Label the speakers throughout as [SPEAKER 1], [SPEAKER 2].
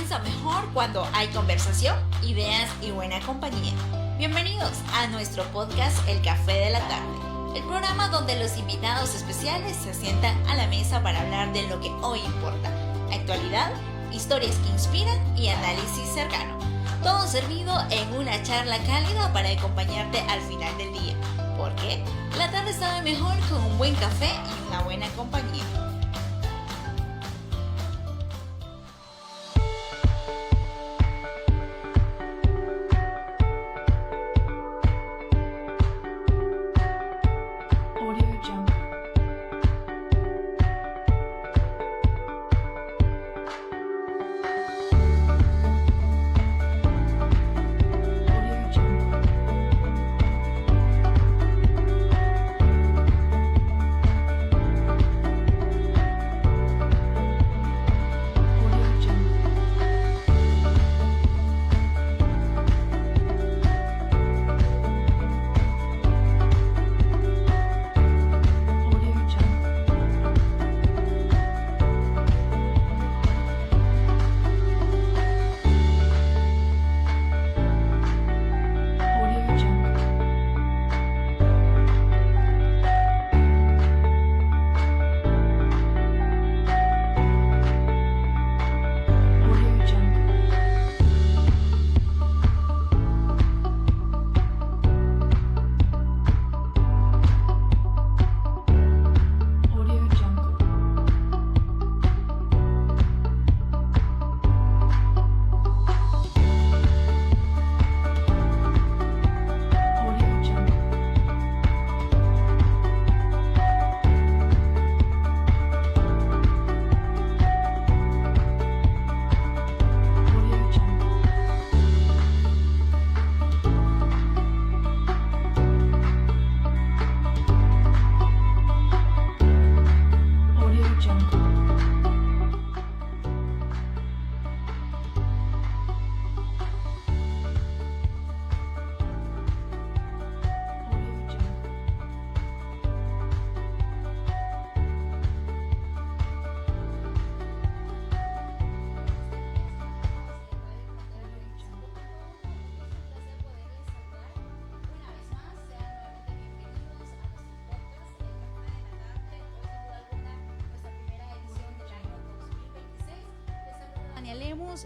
[SPEAKER 1] comienza mejor cuando hay conversación, ideas y buena compañía. Bienvenidos a nuestro podcast El Café de la Tarde, el programa donde los invitados especiales se sientan a la mesa para hablar de lo que hoy importa: actualidad, historias que inspiran y análisis cercano. Todo servido en una charla cálida para acompañarte al final del día, porque la tarde sabe mejor con un buen café y una buena compañía.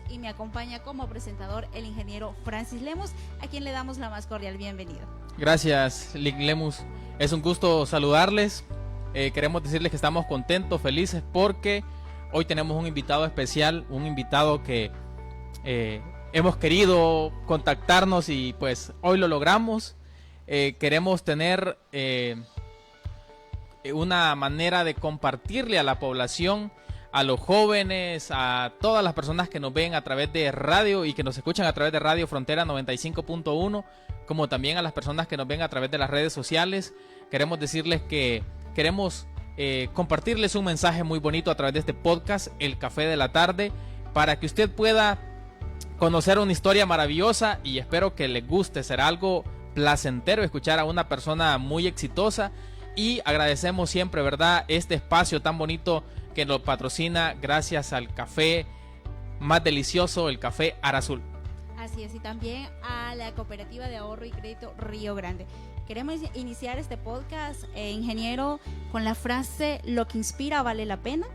[SPEAKER 1] Y me acompaña como presentador el ingeniero Francis Lemus, a quien le damos la más cordial bienvenida.
[SPEAKER 2] Gracias, Lemus. Es un gusto saludarles. Queremos decirles que estamos contentos, felices, porque hoy tenemos un invitado especial, un invitado que hemos querido contactarnos y pues hoy lo logramos. Queremos tener una manera de compartirle a la población, a los jóvenes, a todas las personas que nos ven a través de radio y que nos escuchan a través de Radio Frontera 95.1, como también a las personas que nos ven a través de las redes sociales. Queremos decirles que queremos compartirles un mensaje muy bonito a través de este podcast, El Café de la Tarde, para que usted pueda conocer una historia maravillosa, y espero que les guste. Será algo placentero escuchar a una persona muy exitosa, y agradecemos siempre, ¿verdad?, este espacio tan bonito que nos patrocina gracias al café más delicioso, el café Arazul.
[SPEAKER 1] Así es, y también a la Cooperativa de Ahorro y Crédito Río Grande. Queremos iniciar este podcast, ingeniero, con la frase: lo que inspira vale la pena,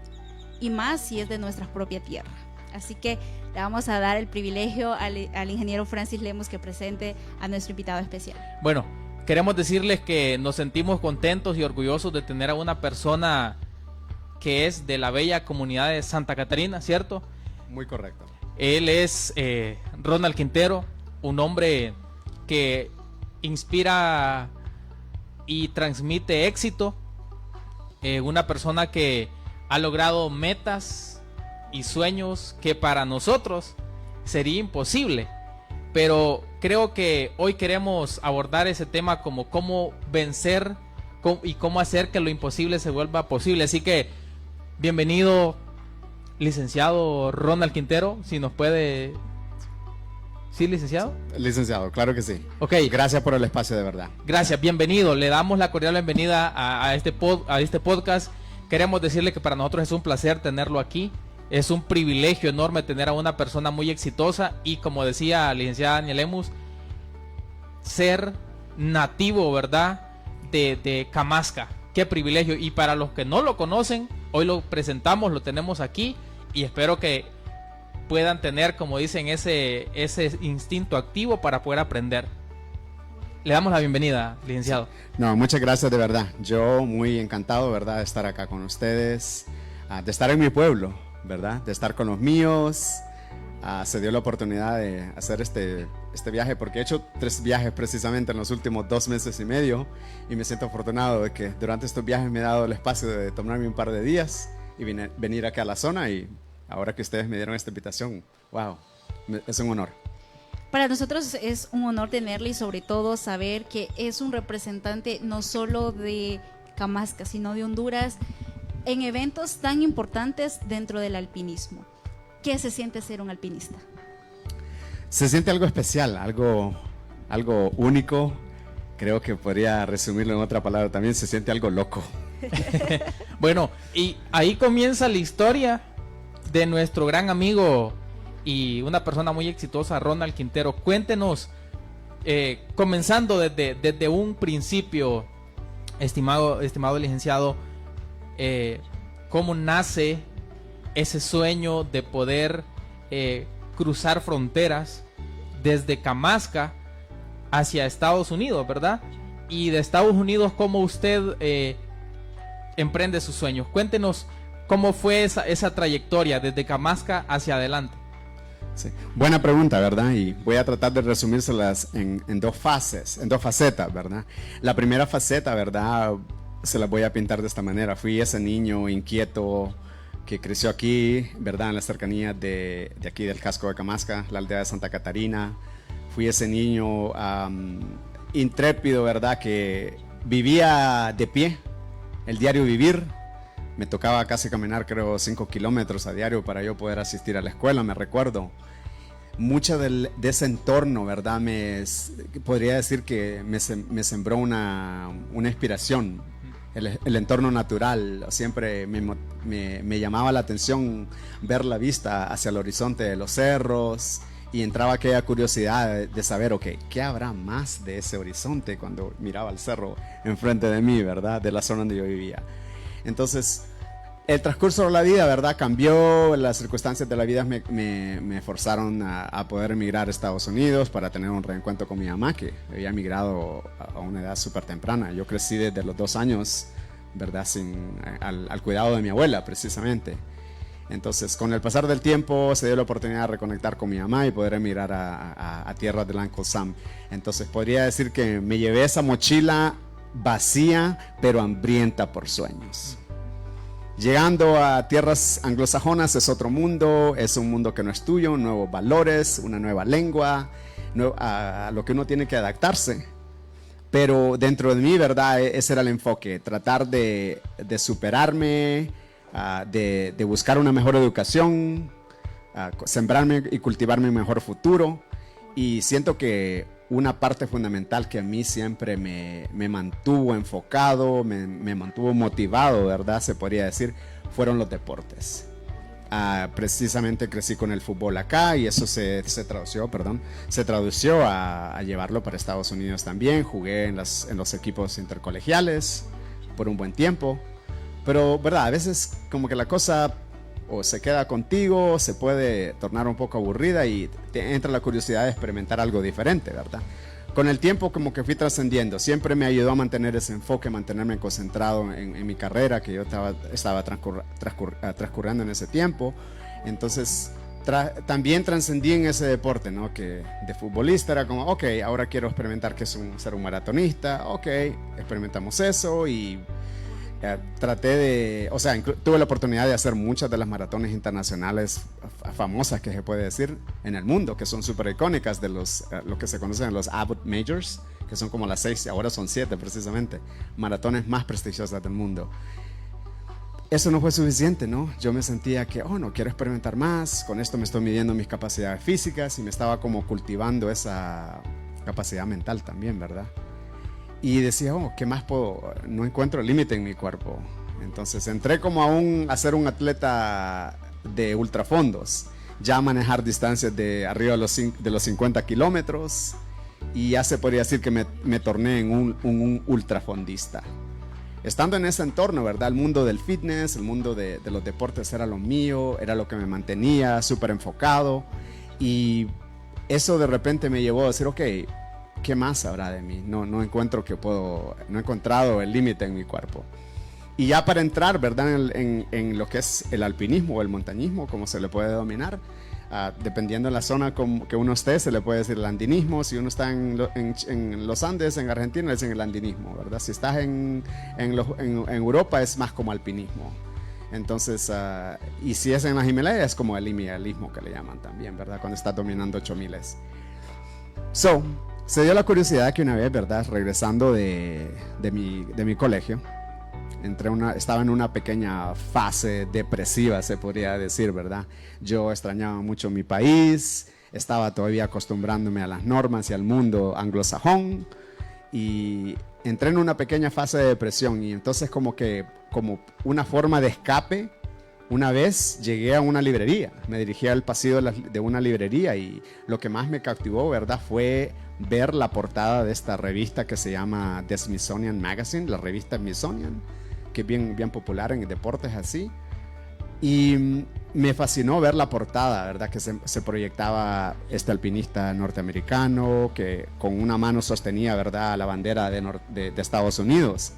[SPEAKER 1] y más si es de nuestra propia tierra. Así que le vamos a dar el privilegio al ingeniero Francis Lemus que presente a nuestro invitado especial.
[SPEAKER 2] Bueno, queremos decirles que nos sentimos contentos y orgullosos de tener a una persona que es de la bella comunidad de Santa Catarina, ¿cierto?
[SPEAKER 3] Muy correcto.
[SPEAKER 2] Él es Ronald Quintero, un hombre que inspira y transmite éxito, una persona que ha logrado metas y sueños que para nosotros sería imposible, pero creo que hoy queremos abordar ese tema como cómo vencer y cómo hacer que lo imposible se vuelva posible. Así que bienvenido, licenciado Ronald Quintero, si nos puede... ¿Sí, licenciado?
[SPEAKER 3] Licenciado, claro que sí.
[SPEAKER 2] Ok.
[SPEAKER 3] Gracias por el espacio, de verdad.
[SPEAKER 2] Gracias, bienvenido. Le damos la cordial bienvenida a este podcast. Queremos decirle que para nosotros es un placer tenerlo aquí. Es un privilegio enorme tener a una persona muy exitosa y, como decía la licenciada Daniel Lemus, ser nativo, ¿verdad? De Camasca. Qué privilegio. Y para los que no lo conocen, hoy lo presentamos, lo tenemos aquí y espero que puedan tener, como dicen, ese instinto activo para poder aprender. Le damos la bienvenida, licenciado.
[SPEAKER 3] No, muchas gracias de verdad. Yo muy encantado, ¿verdad? De estar acá con ustedes, de estar en mi pueblo, ¿verdad? De estar con los míos. Se dio la oportunidad de hacer este viaje, porque he hecho 3 viajes precisamente en los últimos 2 meses y medio, y me siento afortunado de que durante estos viajes me he dado el espacio de tomarme un par de días y venir acá a la zona, y ahora que ustedes me dieron esta invitación, wow, es un honor.
[SPEAKER 4] Para nosotros es un honor tenerle y sobre todo saber que es un representante no solo de Camasca, sino de Honduras en eventos tan importantes dentro del alpinismo. ¿Qué se siente ser un alpinista?
[SPEAKER 3] Se siente algo especial, algo único. Creo que podría resumirlo en otra palabra también, se siente algo loco.
[SPEAKER 2] Bueno, y ahí comienza la historia de nuestro gran amigo y una persona muy exitosa, Ronald Quintero. Cuéntenos, comenzando desde un principio, estimado licenciado, cómo nace ese sueño de poder cruzar fronteras desde Camasca hacia Estados Unidos, ¿verdad? Y de Estados Unidos, cómo usted emprende sus sueños. Cuéntenos cómo fue esa trayectoria desde Camasca hacia adelante.
[SPEAKER 3] Sí. Buena pregunta, ¿verdad? Y voy a tratar de resumírselas en 2 fases, en 2 facetas, ¿verdad? La primera faceta, ¿verdad? Se las voy a pintar de esta manera. Fui ese niño inquieto que creció aquí, ¿verdad? En las cercanías de aquí del casco de Camasca, la aldea de Santa Catarina. Fui ese niño intrépido, ¿verdad? Que vivía de pie, el diario vivir. Me tocaba casi caminar, creo, 5 kilómetros a diario para yo poder asistir a la escuela, me recuerdo. Mucho de ese entorno, ¿verdad? Podría decir que me sembró una inspiración. El entorno natural siempre me llamaba la atención, ver la vista hacia el horizonte de los cerros, y entraba aquella curiosidad de saber, ok, ¿qué habrá más de ese horizonte cuando miraba el cerro enfrente de mí, ¿verdad? De la zona donde yo vivía. Entonces, el transcurso de la vida, ¿verdad? Cambió, las circunstancias de la vida me forzaron a poder emigrar a Estados Unidos para tener un reencuentro con mi mamá, que había emigrado a una edad súper temprana. Yo crecí desde los 2 años, ¿verdad? Al cuidado de mi abuela, precisamente. Entonces, con el pasar del tiempo, se dio la oportunidad de reconectar con mi mamá y poder emigrar a tierras del Uncle Sam. Entonces, podría decir que me llevé esa mochila vacía, pero hambrienta por sueños. Llegando a tierras anglosajonas es otro mundo, es un mundo que no es tuyo, nuevos valores, una nueva lengua, a lo que uno tiene que adaptarse. Pero dentro de mí, ¿verdad? Ese era el enfoque, tratar de superarme, de buscar una mejor educación, sembrarme y cultivarme un mejor futuro. Y siento que una parte fundamental que a mí siempre me mantuvo enfocado, me mantuvo motivado, ¿verdad? Se podría decir, fueron los deportes. Precisamente crecí con el fútbol acá y eso se tradució a llevarlo para Estados Unidos también. Jugué en los equipos intercolegiales por un buen tiempo. Pero, ¿verdad? A veces como que la cosa o se queda contigo, se puede tornar un poco aburrida y te entra la curiosidad de experimentar algo diferente, ¿verdad? Con el tiempo como que fui trascendiendo, siempre me ayudó a mantener ese enfoque, mantenerme concentrado en mi carrera que yo estaba transcurriendo en ese tiempo. Entonces también trascendí en ese deporte, ¿no? Que de futbolista era como, ok, ahora quiero experimentar qué es ser un maratonista, ok, experimentamos eso y tuve la oportunidad de hacer muchas de las maratones internacionales famosas que se puede decir en el mundo, que son súper icónicas, de lo que se conocen los Abbott Majors, que son como las 6, ahora son 7 precisamente, maratones más prestigiosas del mundo. Eso no fue suficiente, ¿no? Yo me sentía que, no, quiero experimentar más, con esto me estoy midiendo mis capacidades físicas y me estaba como cultivando esa capacidad mental también, ¿verdad? Y decía, ¿qué más puedo? No encuentro límite en mi cuerpo. Entonces entré como a ser un atleta de ultrafondos, ya manejar distancias de arriba de los 50 kilómetros, y ya se podría decir que me torné en un ultrafondista. Estando en ese entorno, ¿verdad? El mundo del fitness, el mundo de los deportes era lo mío, era lo que me mantenía súper enfocado, y eso de repente me llevó a decir, ok, ¿qué más habrá de mí? No he encontrado el límite en mi cuerpo. Y ya para entrar, ¿verdad? En lo que es el alpinismo o el montañismo, como se le puede denominar, dependiendo de la zona que uno esté, se le puede decir el andinismo. Si uno está en los Andes, en Argentina, le dicen el andinismo, ¿verdad? Si estás en Europa, es más como alpinismo. Entonces, y si es en las Himalayas, es como el limialismo que le llaman también, ¿verdad? Cuando estás dominando 8000. Se dio la curiosidad que una vez, ¿verdad? Regresando de mi colegio, estaba en una pequeña fase depresiva, se podría decir, ¿verdad? Yo extrañaba mucho mi país, estaba todavía acostumbrándome a las normas y al mundo anglosajón, y entré en una pequeña fase de depresión, y entonces como una forma de escape, una vez llegué a una librería, me dirigí al pasillo de una librería, y lo que más me cautivó, ¿verdad? Fue ver la portada de esta revista que se llama The Smithsonian Magazine, la revista Smithsonian, que es bien popular en deportes así, y me fascinó ver la portada, ¿verdad? Que se proyectaba este alpinista norteamericano que con una mano sostenía, ¿verdad?, la bandera de Estados Unidos.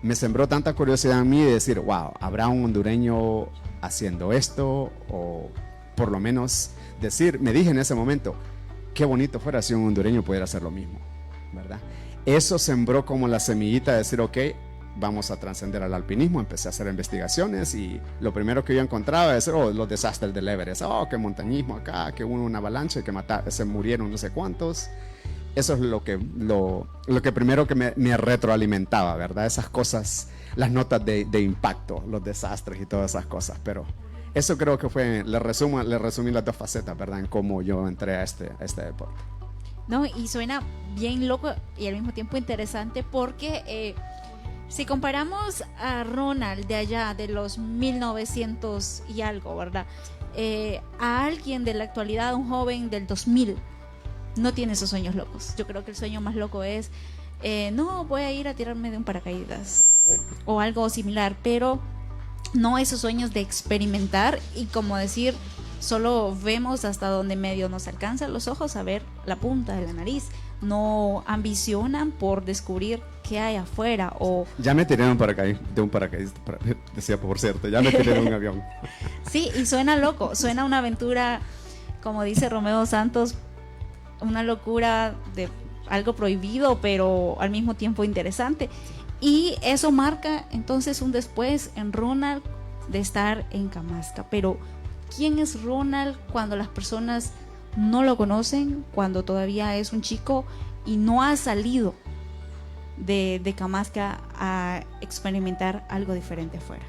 [SPEAKER 3] Me sembró tanta curiosidad en mí de decir, wow, ¿habrá un hondureño haciendo esto? O por lo menos me dije en ese momento, qué bonito fuera si un hondureño pudiera hacer lo mismo, ¿verdad? Eso sembró como la semillita de decir, ok, vamos a trascender al alpinismo. Empecé a hacer investigaciones, y lo primero que yo encontraba es los desastres del Everest. Que montañismo acá, que hubo una avalancha y que se murieron no sé cuántos. Eso es lo que primero que me retroalimentaba, ¿verdad? Esas cosas, las notas de impacto, los desastres y todas esas cosas. Pero eso creo que fue, le resumí las dos facetas, ¿verdad? En cómo yo entré a este deporte.
[SPEAKER 4] No, y suena bien loco y al mismo tiempo interesante, porque si comparamos a Ronald de allá, de los 1900 y algo, ¿verdad? A alguien de la actualidad, un joven del 2000, no tiene esos sueños locos. Yo creo que el sueño más loco es, no, voy a ir a tirarme de un paracaídas o algo similar, pero no esos sueños de experimentar y como decir, solo vemos hasta donde medio nos alcanzan los ojos a ver la punta de la nariz. No ambicionan por descubrir qué hay afuera.
[SPEAKER 3] Ya me tiré de un paracaídas, decía, por cierto, ya me tiré de un avión.
[SPEAKER 4] Sí, y suena loco, suena una aventura, como dice Romeo Santos, una locura de algo prohibido, pero al mismo tiempo interesante. Y eso marca entonces un después en Ronald de estar en Camasca. Pero ¿quién es Ronald cuando las personas no lo conocen, cuando todavía es un chico y no ha salido de Camasca a experimentar algo diferente afuera?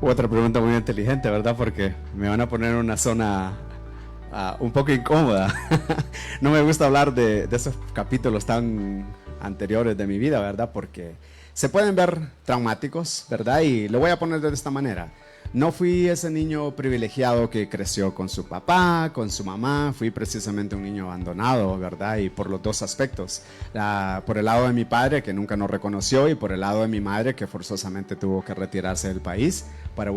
[SPEAKER 3] Otra pregunta muy inteligente, ¿verdad? Porque me van a poner en una zona un poco incómoda. No me gusta hablar de esos capítulos tan anteriores de mi vida, ¿verdad? Porque se pueden ver traumáticos, ¿verdad? Y lo voy a poner de esta manera. No fui ese niño privilegiado que creció con su papá, con su mamá. Fui precisamente un niño abandonado, ¿verdad? Y por los dos aspectos. Por el lado de mi padre, que nunca nos reconoció, y por el lado de mi madre, que forzosamente tuvo que retirarse del país para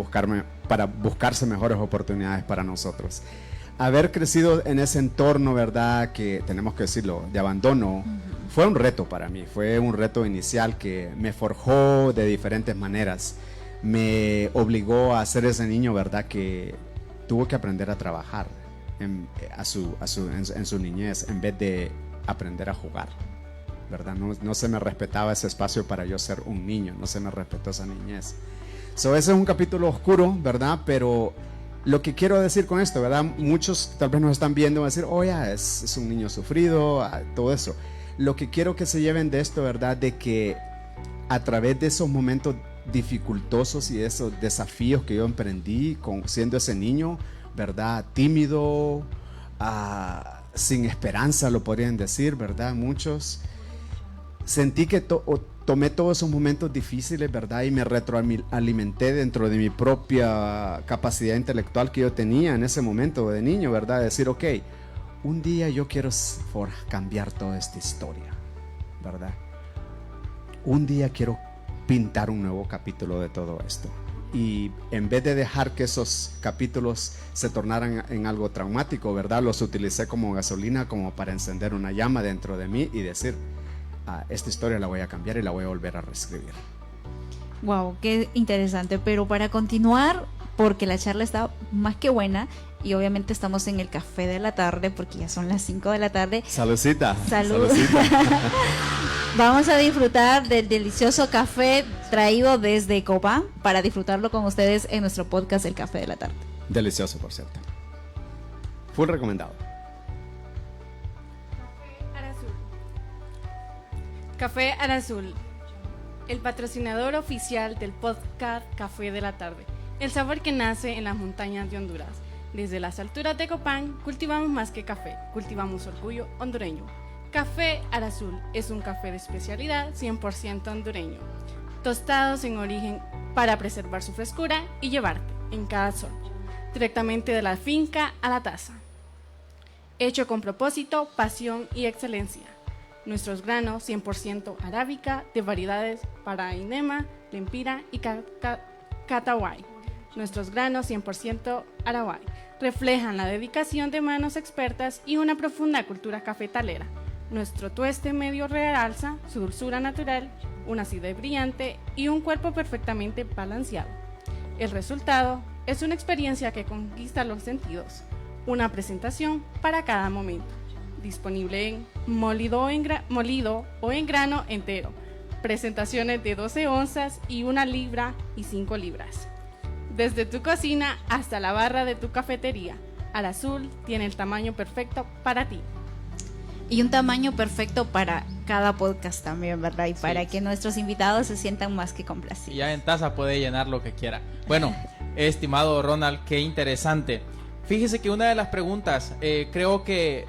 [SPEAKER 3] buscarse mejores oportunidades para nosotros. Haber crecido en ese entorno, ¿verdad?, que tenemos que decirlo, de abandono, fue un reto para mí. Fue un reto inicial que me forjó de diferentes maneras. Me obligó a ser ese niño, ¿verdad?, que tuvo que aprender a trabajar en su niñez, en vez de aprender a jugar, ¿verdad? No se me respetaba ese espacio para yo ser un niño, no se me respetó esa niñez. Ese es un capítulo oscuro, ¿verdad? Pero lo que quiero decir con esto, ¿verdad? Muchos tal vez nos están viendo y van a decir, ya es un niño sufrido, todo eso. Lo que quiero que se lleven de esto, ¿verdad?, de que a través de esos momentos dificultosos y esos desafíos que yo emprendí siendo ese niño, ¿verdad?, tímido, sin esperanza, lo podrían decir, ¿verdad? Muchos sentí que tomé todos esos momentos difíciles, ¿verdad? Y me retroalimenté dentro de mi propia capacidad intelectual que yo tenía en ese momento de niño, ¿verdad? De decir, ok, un día yo quiero cambiar toda esta historia, ¿verdad? Un día quiero pintar un nuevo capítulo de todo esto. Y en vez de dejar que esos capítulos se tornaran en algo traumático, ¿verdad? Los utilicé como gasolina, como para encender una llama dentro de mí y decir, esta historia la voy a cambiar y la voy a volver a reescribir.
[SPEAKER 4] Wow, qué interesante. Pero para continuar, porque la charla está más que buena y obviamente estamos en el café de la tarde porque ya son las 5 de la tarde.
[SPEAKER 3] Saludcita.
[SPEAKER 4] Salud.
[SPEAKER 3] Saludcita.
[SPEAKER 4] Vamos a disfrutar del delicioso café traído desde Copán para disfrutarlo con ustedes en nuestro podcast El Café de la Tarde.
[SPEAKER 3] Delicioso, por cierto. Full recomendado.
[SPEAKER 5] Café Arazul, el patrocinador oficial del podcast Café de la Tarde. El sabor que nace en las montañas de Honduras. Desde las alturas de Copán, cultivamos más que café, cultivamos orgullo hondureño. Café Arazul es un café de especialidad 100% hondureño. Tostados en origen para preservar su frescura y llevarte en cada sorbo, directamente de la finca a la taza. Hecho con propósito, pasión y excelencia. Nuestros granos 100% arábica de variedades Parainema, Lempira y Cataway. Nuestros granos 100% Araguay reflejan la dedicación de manos expertas y una profunda cultura cafetalera. Nuestro tueste medio realza su dulzura natural, una acidez brillante y un cuerpo perfectamente balanceado. El resultado es una experiencia que conquista los sentidos, una presentación para cada momento. Disponible en molido o en grano entero, presentaciones de 12 onzas y 1 libra y 5 libras. Desde tu cocina hasta la barra de tu cafetería, Arazul tiene el tamaño perfecto para ti.
[SPEAKER 4] Y un tamaño perfecto para cada podcast también, ¿verdad? Y para que nuestros invitados se sientan más que complacidos.
[SPEAKER 2] Y ya en taza puede llenar lo que quiera. Bueno, estimado Ronald, qué interesante. Fíjese que una de las preguntas, creo que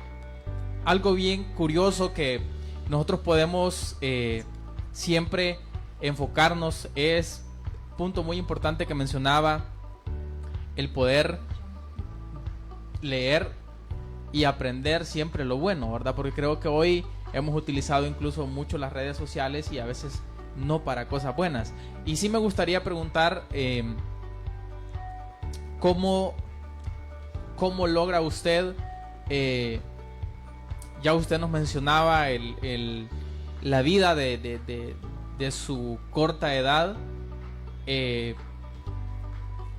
[SPEAKER 2] algo bien curioso que nosotros podemos siempre enfocarnos es, punto muy importante que mencionaba, el poder leer y aprender siempre lo bueno, ¿verdad? Porque creo que hoy hemos utilizado incluso mucho las redes sociales y a veces no para cosas buenas. Y sí me gustaría preguntar ¿cómo logra usted, ya usted nos mencionaba la vida de su corta edad,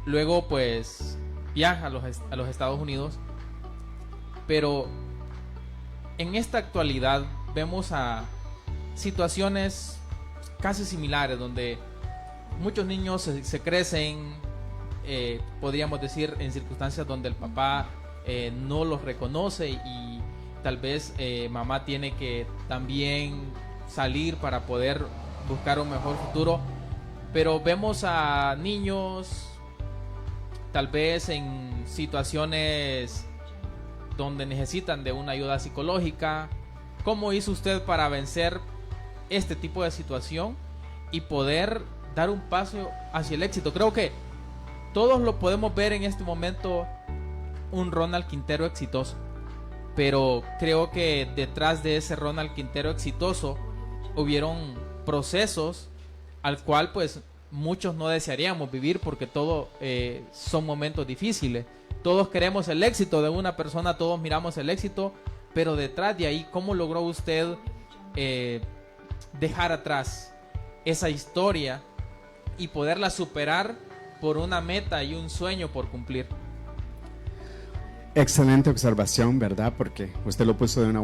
[SPEAKER 2] luego pues viaja a los Estados Unidos, pero en esta actualidad vemos a situaciones casi similares donde muchos niños se crecen, podríamos decir, en circunstancias donde el papá no los reconoce y tal vez mamá tiene que también salir para poder buscar un mejor futuro, pero vemos a niños tal vez en situaciones donde necesitan de una ayuda psicológica. ¿Cómo hizo usted para vencer este tipo de situación y poder dar un paso hacia el éxito? Creo que todos lo podemos ver en este momento, un Ronald Quintero exitoso, pero creo que detrás de ese Ronald Quintero exitoso hubieron procesos al cual pues muchos no desearíamos vivir, porque todo son momentos difíciles. Todos queremos el éxito de una persona, todos miramos el éxito, pero detrás de ahí, ¿cómo logró usted dejar atrás esa historia y poderla superar por una meta y un sueño por cumplir?
[SPEAKER 3] Excelente observación, ¿verdad? Porque usted lo puso de una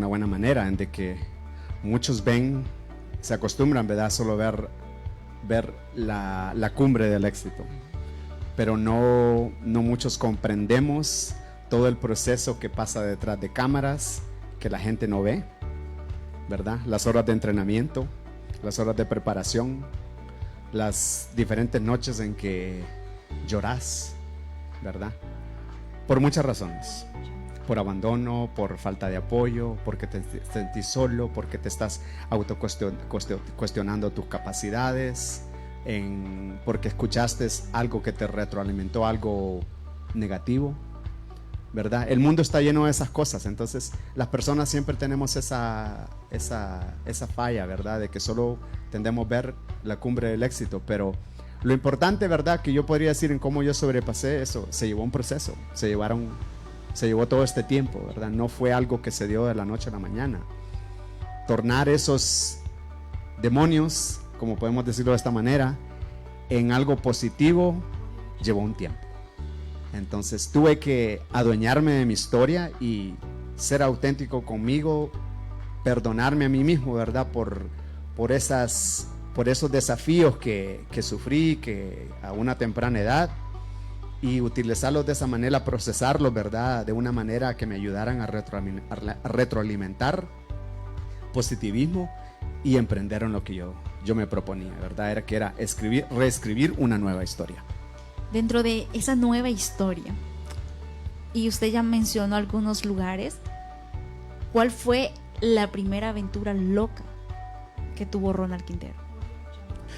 [SPEAKER 3] buena manera, en de que muchos se acostumbran, ¿verdad? Solo ver la cumbre del éxito, pero no muchos comprendemos todo el proceso que pasa detrás de cámaras, que la gente no ve, ¿verdad? Las horas de entrenamiento, las horas de preparación, las diferentes noches en que lloras, ¿verdad? Por muchas razones. por abandono, por falta de apoyo, porque te sentís solo, porque te estás cuestionando tus capacidades, porque escuchaste algo que te retroalimentó algo negativo, ¿verdad? El mundo está lleno de esas cosas, entonces las personas siempre tenemos esa falla, ¿verdad? De que solo tendemos a ver la cumbre del éxito, pero lo importante, ¿verdad? Que yo podría decir en cómo yo sobrepasé eso, se llevó un proceso, se llevó todo este tiempo, ¿verdad? No fue algo que se dio de la noche a la mañana. Tornar esos demonios, como podemos decirlo de esta manera, en algo positivo, llevó un tiempo. Entonces tuve que adueñarme de mi historia y ser auténtico conmigo, perdonarme a mí mismo, ¿verdad? Por esos desafíos que sufrí que a una temprana edad, y utilizarlos de esa manera, procesarlos, ¿verdad? De una manera que me ayudaran a retroalimentar positivismo y emprender en lo que yo me proponía, ¿verdad? Era reescribir una nueva historia.
[SPEAKER 4] Dentro de esa nueva historia, y usted ya mencionó algunos lugares, ¿cuál fue la primera aventura loca que tuvo Ronald Quintero?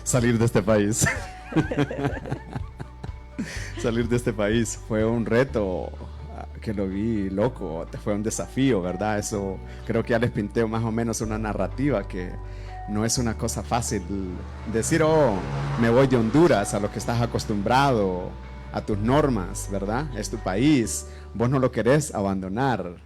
[SPEAKER 3] Salir de este país. Salir de este país fue un reto que lo vi loco, fue un desafío, ¿verdad? Eso creo que ya les pinté más o menos una narrativa que no es una cosa fácil decir, me voy de Honduras a lo que estás acostumbrado, a tus normas, ¿verdad? Es tu país, vos no lo querés abandonar.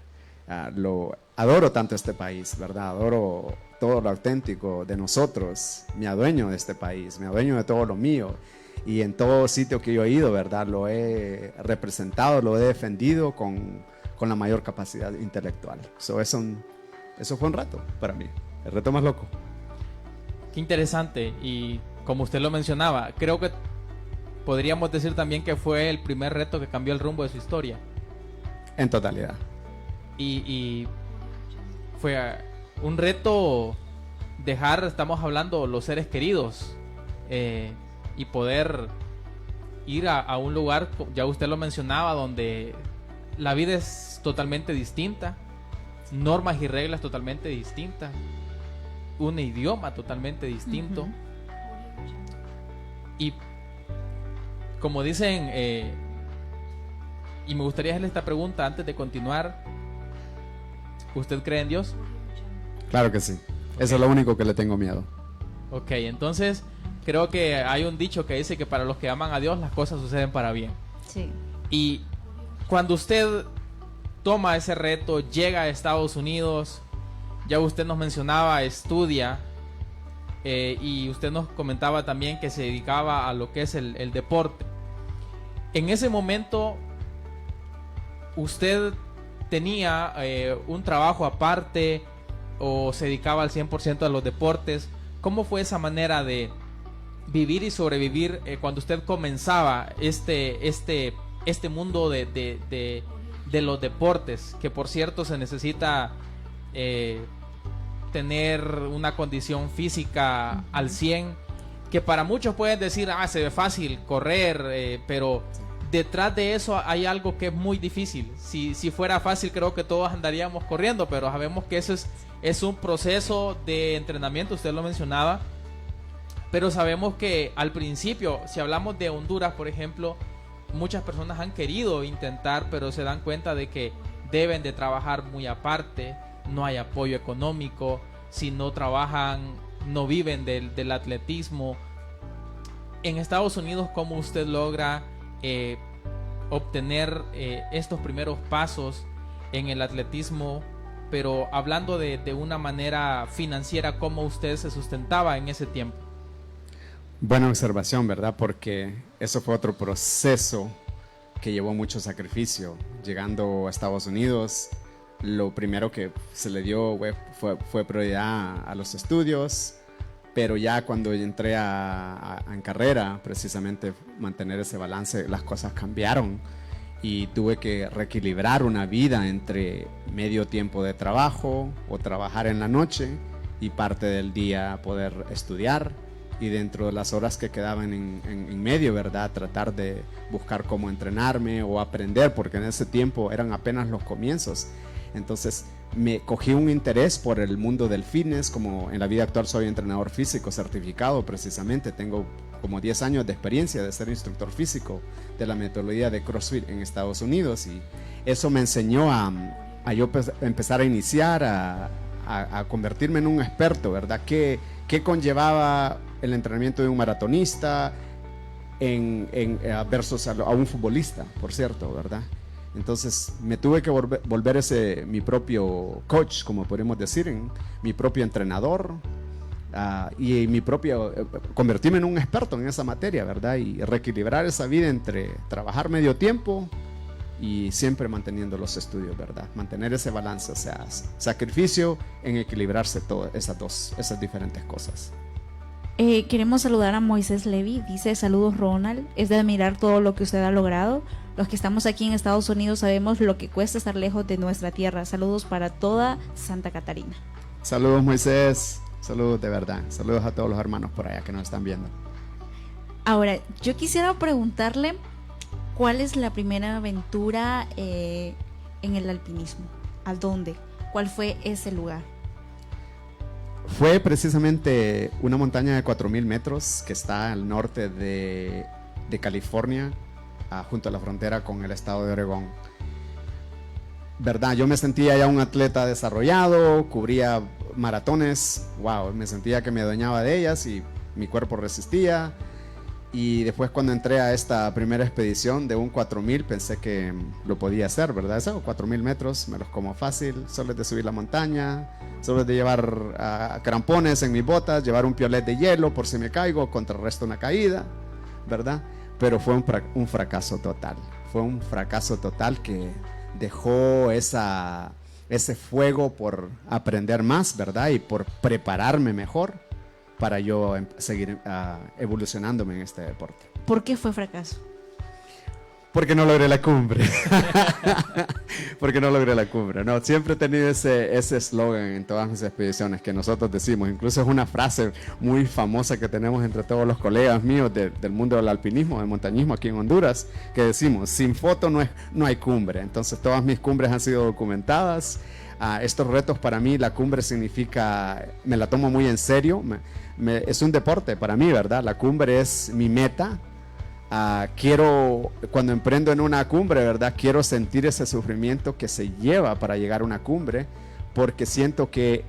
[SPEAKER 3] Adoro tanto este país, ¿verdad? Adoro todo lo auténtico de nosotros, me adueño de este país, me adueño de todo lo mío. Y en todo sitio que yo he ido, ¿verdad? Lo he representado, lo he defendido con la mayor capacidad intelectual. Eso fue un reto para mí, el reto más loco.
[SPEAKER 2] Qué interesante, y como usted lo mencionaba, creo que podríamos decir también que fue el primer reto que cambió el rumbo de su historia.
[SPEAKER 3] En totalidad.
[SPEAKER 2] Y fue un reto dejar, estamos hablando, los seres queridos, y poder ir a un lugar, ya usted lo mencionaba, donde la vida es totalmente distinta, normas y reglas totalmente distintas, un idioma totalmente distinto. Y como dicen, y me gustaría hacerle esta pregunta antes de continuar, ¿usted cree en Dios?
[SPEAKER 3] Claro que sí, eso es lo único que le tengo miedo.
[SPEAKER 2] Ok, entonces creo que hay un dicho que dice que para los que aman a Dios las cosas suceden para bien.
[SPEAKER 4] Sí.
[SPEAKER 2] Y cuando usted toma ese reto, llega a Estados Unidos, ya usted nos mencionaba, estudia, y usted nos comentaba también que se dedicaba a lo que es el deporte. En ese momento, ¿usted tenía un trabajo aparte o se dedicaba al 100% a los deportes? ¿Cómo fue esa manera de vivir y sobrevivir cuando usted comenzaba este mundo de los deportes? Que por cierto se necesita tener una condición física al 100, que para muchos pueden decir, se ve fácil correr, pero detrás de eso hay algo que es muy difícil. Si fuera fácil, creo que todos andaríamos corriendo, pero sabemos que eso es un proceso de entrenamiento, usted lo mencionaba. Pero sabemos que al principio, si hablamos de Honduras, por ejemplo, muchas personas han querido intentar, pero se dan cuenta de que deben de trabajar muy aparte, no hay apoyo económico, si no trabajan, no viven del atletismo. En Estados Unidos, ¿cómo usted logra obtener estos primeros pasos en el atletismo? Pero hablando de una manera financiera, ¿cómo usted se sustentaba en ese tiempo?
[SPEAKER 3] Buena observación, ¿verdad? Porque eso fue otro proceso que llevó mucho sacrificio. Llegando a Estados Unidos, lo primero que se le dio fue prioridad a los estudios, pero ya cuando entré en carrera, precisamente mantener ese balance, las cosas cambiaron y tuve que reequilibrar una vida entre medio tiempo de trabajo o trabajar en la noche y parte del día poder estudiar y dentro de las horas que quedaban en medio, ¿verdad? Tratar de buscar cómo entrenarme o aprender, porque en ese tiempo eran apenas los comienzos. Entonces me cogí un interés por el mundo del fitness. Como en la vida actual soy entrenador físico certificado, precisamente tengo como 10 años de experiencia de ser instructor físico de la metodología de CrossFit en Estados Unidos, y eso me enseñó a yo empezar a iniciar, a convertirme en un experto, ¿verdad? ¿Qué conllevaba el entrenamiento de un maratonista versus a un futbolista, por cierto, ¿verdad? Entonces me tuve que volver mi propio coach, como podemos decir, mi propio entrenador, y convertirme en un experto en esa materia, ¿verdad? Y reequilibrar esa vida entre trabajar medio tiempo y siempre manteniendo los estudios, ¿verdad? Mantener ese balance, o sea, sacrificio en equilibrarse todas esas diferentes cosas.
[SPEAKER 4] Queremos saludar a Moisés Levy. Dice: saludos, Ronald, es de admirar todo lo que usted ha logrado. Los que estamos aquí en Estados Unidos sabemos lo que cuesta estar lejos de nuestra tierra. Saludos para toda Santa Catarina.
[SPEAKER 3] Saludos, Moisés, saludos de verdad, saludos a todos los hermanos por allá que nos están viendo.
[SPEAKER 4] Ahora, yo quisiera preguntarle, ¿cuál es la primera aventura en el alpinismo? ¿A dónde? ¿Cuál fue ese lugar?
[SPEAKER 3] Fue precisamente una montaña de 4,000 metros que está al norte de California, junto a la frontera con el estado de Oregón. ¿Verdad? Yo me sentía ya un atleta desarrollado, cubría maratones, wow, me sentía que me adueñaba de ellas y mi cuerpo resistía. Y después, cuando entré a esta primera expedición de un 4,000, pensé que lo podía hacer, ¿verdad? Eso, 4,000 metros, me los como fácil, solo es de subir la montaña, solo es de llevar crampones en mis botas, llevar un piolet de hielo por si me caigo, contrarresto una caída, ¿verdad? Pero fue un fracaso total, fue un fracaso total que dejó ese fuego por aprender más, ¿verdad? Y por prepararme mejor para yo seguir evolucionándome en este deporte.
[SPEAKER 4] ¿Por qué fue fracaso?
[SPEAKER 3] Porque no logré la cumbre. Porque no logré la cumbre. No, siempre he tenido ese eslogan en todas mis expediciones que nosotros decimos. Incluso es una frase muy famosa que tenemos entre todos los colegas míos del mundo del alpinismo, del montañismo aquí en Honduras, que decimos: sin foto no hay cumbre. Entonces todas mis cumbres han sido documentadas. Estos retos, para mí la cumbre significa, me la tomo muy en serio, es un deporte para mí, ¿verdad? La cumbre es mi meta. Cuando emprendo en una cumbre, ¿verdad? Quiero sentir ese sufrimiento que se lleva para llegar a una cumbre, porque siento que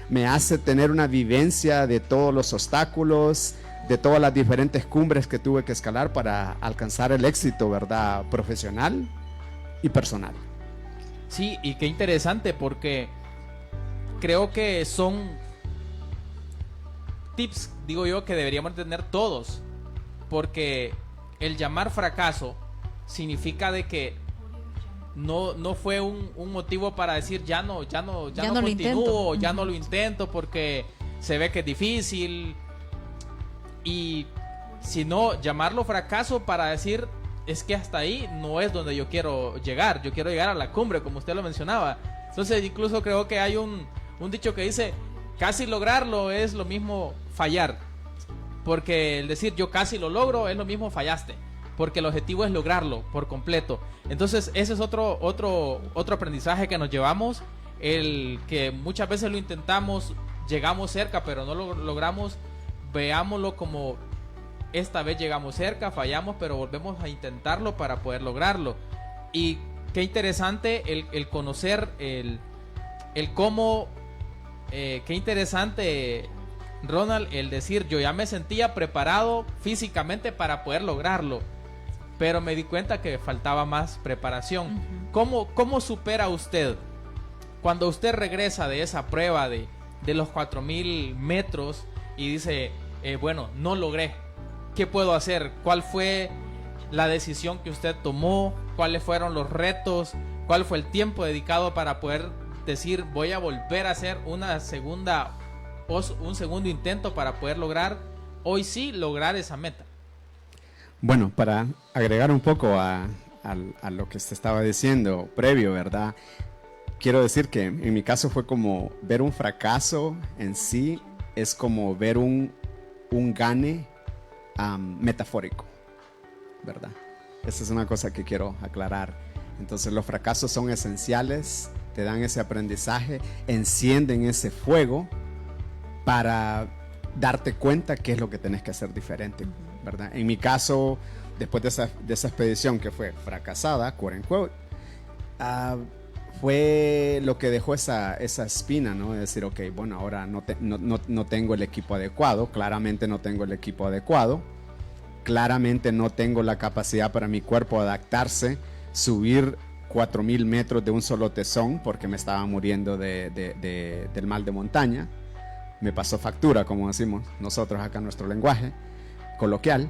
[SPEAKER 3] me hace tener una vivencia de todos los obstáculos, de todas las diferentes cumbres que tuve que escalar para alcanzar el éxito, ¿verdad? Profesional y personal.
[SPEAKER 2] Sí, y qué interesante, porque creo que son tips, digo yo, que deberíamos tener todos, porque el llamar fracaso significa de que no fue un motivo para decir ya no continúo, ya no lo intento porque se ve que es difícil, y sino llamarlo fracaso para decir: es que hasta ahí no es donde yo quiero llegar a la cumbre, como usted lo mencionaba. Entonces incluso creo que hay un dicho que dice: casi lograrlo es lo mismo fallar, porque el decir yo casi lo logro es lo mismo fallaste, porque el objetivo es lograrlo por completo. Entonces ese es otro aprendizaje que nos llevamos, el que muchas veces lo intentamos, llegamos cerca pero no lo logramos. Veámoslo como: esta vez llegamos cerca, fallamos, pero volvemos a intentarlo para poder lograrlo. Y qué interesante el conocer el cómo, qué interesante, Ronald, el decir: yo ya me sentía preparado físicamente para poder lograrlo, pero me di cuenta que faltaba más preparación. ¿Cómo supera usted cuando usted regresa de esa prueba de los 4,000 metros y dice: bueno, no logré? ¿Qué puedo hacer? ¿Cuál fue la decisión que usted tomó? ¿Cuáles fueron los retos? ¿Cuál fue el tiempo dedicado para poder decir: voy a volver a hacer un segundo intento para poder lograr esa meta?
[SPEAKER 3] Bueno, para agregar un poco a lo que se estaba diciendo previo, ¿verdad? Quiero decir que en mi caso fue como ver un fracaso en sí, es como ver un un gane metafórico, ¿verdad? Esa es una cosa que quiero aclarar. Entonces los fracasos son esenciales, te dan ese aprendizaje, encienden ese fuego para darte cuenta qué es lo que tenés que hacer diferente, ¿verdad? En mi caso, después de esa expedición que fue fracasada, quote unquote, fue lo que dejó esa espina, ¿no? De decir, ok, bueno, ahora no tengo el equipo adecuado, claramente no tengo el equipo adecuado, claramente no tengo la capacidad para mi cuerpo adaptarse, subir 4,000 metros de un solo tesón porque me estaba muriendo del mal de montaña. Me pasó factura, como decimos nosotros acá en nuestro lenguaje coloquial.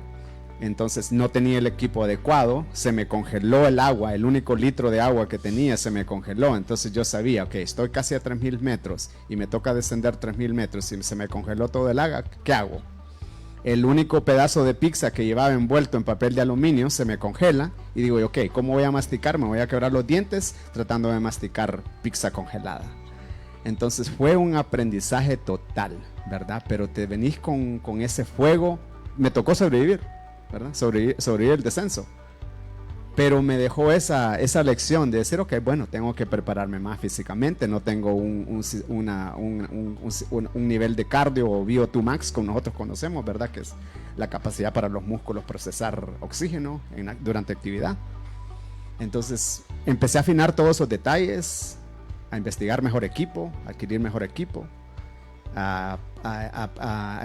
[SPEAKER 3] Entonces no tenía el equipo adecuado, se me congeló el agua, el único litro de agua que tenía se me congeló. Entonces yo sabía, ok, estoy casi a 3,000 metros y me toca descender 3,000 metros y se me congeló todo el agua, ¿qué hago? El único pedazo de pizza que llevaba envuelto en papel de aluminio se me congela y digo, ok, ¿cómo voy a masticar? Me voy a quebrar los dientes tratando de masticar pizza congelada. Entonces fue un aprendizaje total, ¿verdad? Pero te venís con ese fuego. Me tocó sobrevivir, ¿verdad? Sobrevivir el descenso. Pero me dejó esa lección de decir, ok, bueno, tengo que prepararme más físicamente. No tengo un nivel de cardio o VO2 max como nosotros conocemos, ¿verdad? Que es la capacidad para los músculos procesar oxígeno durante actividad. Entonces empecé a afinar todos esos detalles, a investigar mejor equipo, a adquirir mejor equipo, a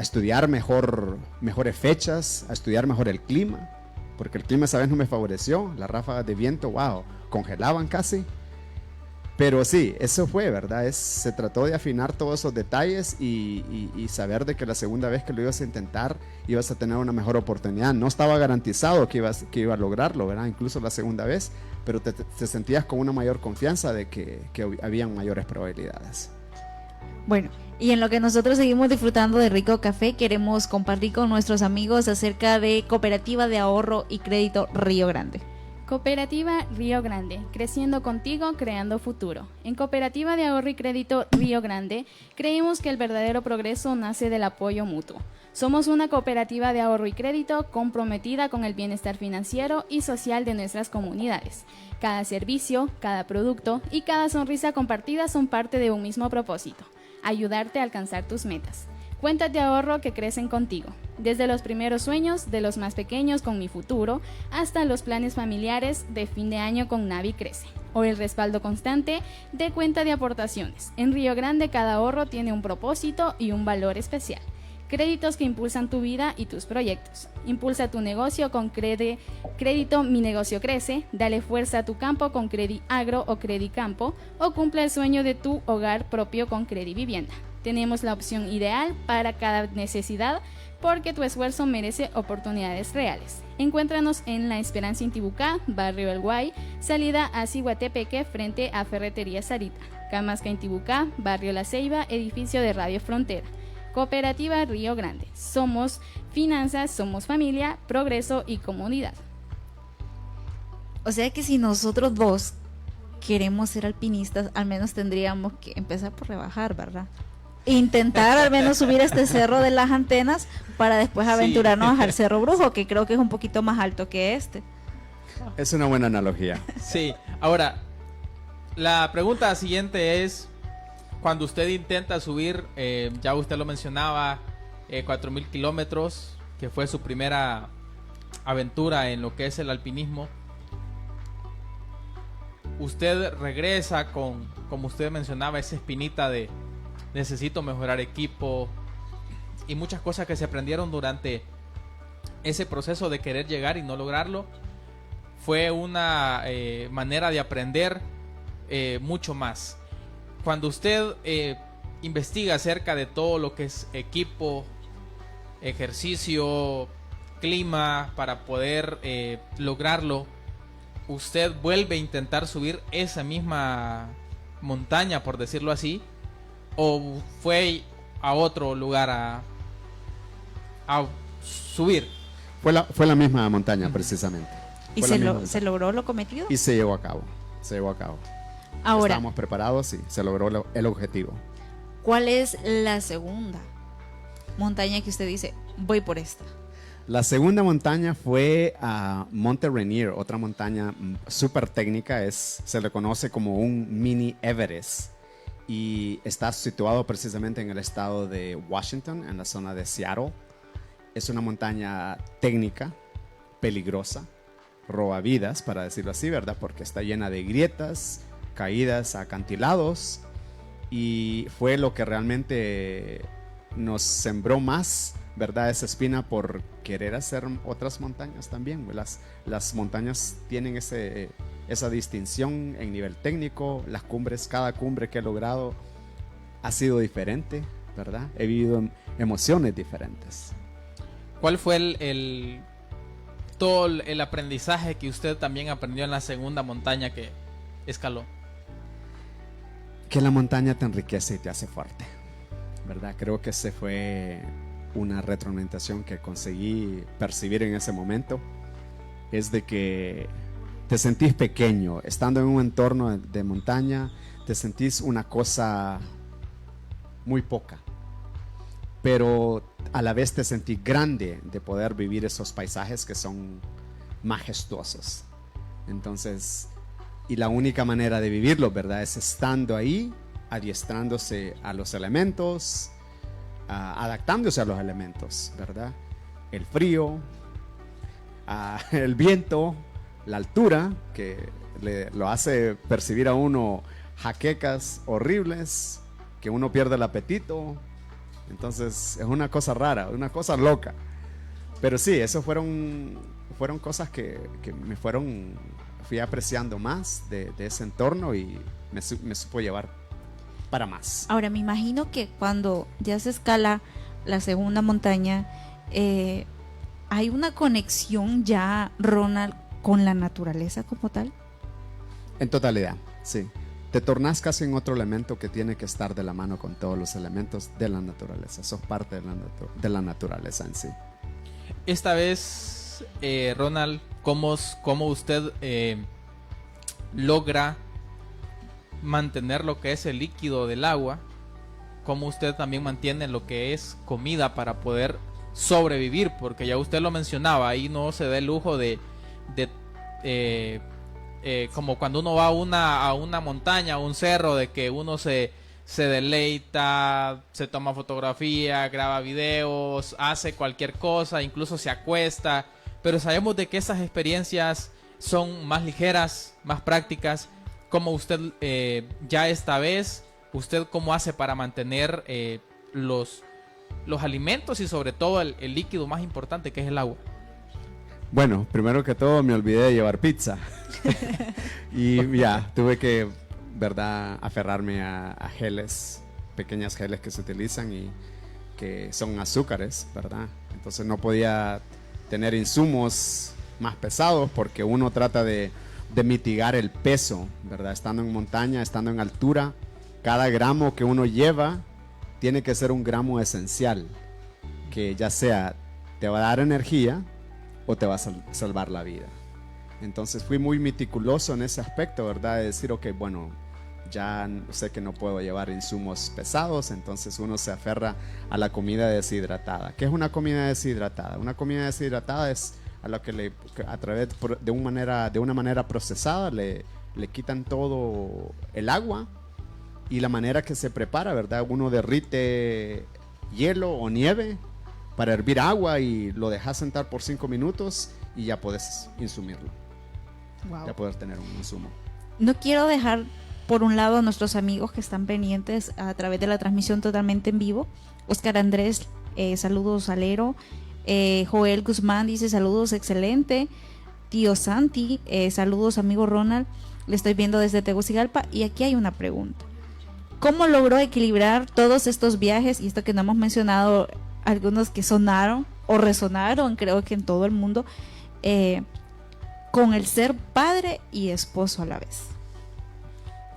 [SPEAKER 3] estudiar mejores fechas, a estudiar mejor el clima, porque el clima esa vez no me favoreció, las ráfagas de viento, wow, congelaban casi. Pero sí, eso fue, ¿verdad? Se trató de afinar todos esos detalles y saber de que la segunda vez que lo ibas a intentar ibas a tener una mejor oportunidad. No estaba garantizado que iba a lograrlo, ¿verdad? Incluso la segunda vez, pero te sentías con una mayor confianza de que habían mayores probabilidades.
[SPEAKER 4] Bueno, y en lo que nosotros seguimos disfrutando de rico café, queremos compartir con nuestros amigos acerca de Cooperativa de Ahorro y Crédito Río Grande.
[SPEAKER 5] Cooperativa Río Grande, creciendo contigo, creando futuro. En Cooperativa de Ahorro y Crédito Río Grande, creemos que el verdadero progreso nace del apoyo mutuo. Somos una cooperativa de ahorro y crédito comprometida con el bienestar financiero y social de nuestras comunidades. Cada servicio, cada producto y cada sonrisa compartida son parte de un mismo propósito: ayudarte a alcanzar tus metas. Cuentas de ahorro que crecen contigo, desde los primeros sueños de los más pequeños con Mi Futuro hasta los planes familiares de fin de año con Navi Crece, o el respaldo constante de cuenta de aportaciones. En Río Grande cada ahorro tiene un propósito y un valor especial. Créditos que impulsan tu vida y tus proyectos. Impulsa tu negocio con Crédito Mi Negocio Crece. Dale fuerza a tu campo con Credi Agro o Credi Campo, o cumple el sueño de tu hogar propio con Credi Vivienda. Tenemos la opción ideal para cada necesidad, porque tu esfuerzo merece oportunidades reales. Encuéntranos en La Esperanza Intibucá, Barrio El Guay, salida a Ciguatepeque frente a Ferretería Sarita. Camasca Intibucá, Barrio La Ceiba, edificio de Radio Frontera. Cooperativa Río Grande. Somos finanzas, somos familia, progreso y comunidad.
[SPEAKER 4] O sea que si nosotros dos queremos ser alpinistas, al menos tendríamos que empezar por rebajar, ¿verdad? Intentar al menos subir este cerro de las Antenas para después aventurarnos al Cerro Brujo, que creo que es un poquito más alto que este.
[SPEAKER 3] Es una buena analogía.
[SPEAKER 2] Sí, ahora, la pregunta siguiente es, cuando usted intenta subir, ya usted lo mencionaba, 4,000 kilómetros, que fue su primera aventura en lo que es el alpinismo, usted regresa con, como usted mencionaba, esa espinita de necesito mejorar equipo y muchas cosas que se aprendieron durante ese proceso de querer llegar y no lograrlo. Fue una manera de aprender mucho más. Cuando usted investiga acerca de todo lo que es equipo, ejercicio, clima, para poder lograrlo, usted vuelve a intentar subir esa misma montaña, por decirlo así, o fue a otro lugar a subir.
[SPEAKER 3] Fue la misma montaña, precisamente.
[SPEAKER 4] ¿Y se logró lo cometido?
[SPEAKER 3] Y se llevó a cabo.
[SPEAKER 4] Ahora,
[SPEAKER 3] estábamos preparados, sí, se logró el objetivo.
[SPEAKER 4] ¿Cuál es la segunda montaña que usted dice, voy por esta.
[SPEAKER 3] La segunda montaña fue a Monte Rainier, otra montaña súper técnica, se le conoce como un mini Everest y está situado precisamente en el estado de Washington, en la zona de Seattle. Es una montaña técnica, peligrosa, roba vidas, para decirlo así, ¿verdad? Porque está llena de grietas, caídas, acantilados, y fue lo que realmente nos sembró más, ¿verdad? Esa espina por querer hacer otras montañas también. Las montañas tienen esa distinción en nivel técnico. Las cumbres, cada cumbre que he logrado ha sido diferente, ¿verdad? He vivido emociones diferentes.
[SPEAKER 2] ¿Cuál fue todo el aprendizaje que usted también aprendió en la segunda montaña que escaló?
[SPEAKER 3] Que la montaña te enriquece y te hace fuerte, ¿verdad? Creo que ese fue una retroalimentación que conseguí percibir en ese momento. Es de que te sentís pequeño, estando en un entorno de montaña, te sentís una cosa muy poca, pero a la vez te sentís grande de poder vivir esos paisajes que son majestuosos. Entonces, y la única manera de vivirlo, ¿verdad? Es estando ahí, adiestrándose a los elementos, adaptándose a los elementos, ¿verdad? El frío, el viento, la altura, que lo hace percibir a uno jaquecas horribles, que uno pierde el apetito. Entonces es una cosa rara, una cosa loca. Pero sí, eso fueron cosas que fui apreciando más de ese entorno y me supo llevar para más.
[SPEAKER 4] Ahora, me imagino que cuando ya se escala la segunda montaña, hay una conexión ya, Ronald, con la naturaleza como tal.
[SPEAKER 3] En totalidad, sí. Te tornas casi en otro elemento que tiene que estar de la mano con todos los elementos de la naturaleza. Sos parte de la naturaleza en sí.
[SPEAKER 2] Esta vez, Ronald, ¿cómo usted logra mantener lo que es el líquido del agua? ¿Cómo usted también mantiene lo que es comida para poder sobrevivir? Porque ya usted lo mencionaba, ahí no se da el lujo de como cuando uno va a una montaña, a un cerro, de que uno se deleita, se toma fotografía, graba videos, hace cualquier cosa, incluso se acuesta, pero sabemos de que esas experiencias son más ligeras, más prácticas. ¿Cómo usted ya esta vez, usted cómo hace para mantener los alimentos y sobre todo el líquido más importante, que es el agua?
[SPEAKER 3] Bueno, primero que todo me olvidé de llevar pizza y ya tuve que, ¿verdad?, aferrarme a geles, pequeñas geles que se utilizan y que son azúcares, ¿verdad? Entonces no podía tener insumos más pesados porque uno trata de mitigar el peso, ¿verdad? Estando en montaña, estando en altura, cada gramo que uno lleva tiene que ser un gramo esencial, que ya sea te va a dar energía o te va a salvar la vida. Entonces fui muy meticuloso en ese aspecto, ¿verdad? De decir, ok, bueno, ya sé que no puedo llevar insumos pesados, entonces uno se aferra a la comida deshidratada. ¿Qué es una comida deshidratada? Una comida deshidratada es a lo que a través de una manera procesada le quitan todo el agua y la manera que se prepara, ¿verdad? Uno derrite hielo o nieve para hervir agua y lo dejas sentar por 5 minutos y ya puedes insumirlo.
[SPEAKER 4] Wow.
[SPEAKER 3] Ya puedes tener un insumo.
[SPEAKER 4] No quiero dejar por un lado a nuestros amigos que están pendientes a través de la transmisión totalmente en vivo. Oscar Andrés, saludos Alero. Joel Guzmán dice saludos, excelente. Tío Santi, saludos amigo Ronald, le estoy viendo desde Tegucigalpa. Y aquí hay una pregunta: ¿cómo logró equilibrar todos estos viajes? Y esto que no hemos mencionado, algunos que sonaron o resonaron, creo que en todo el mundo, con el ser padre y esposo a la vez.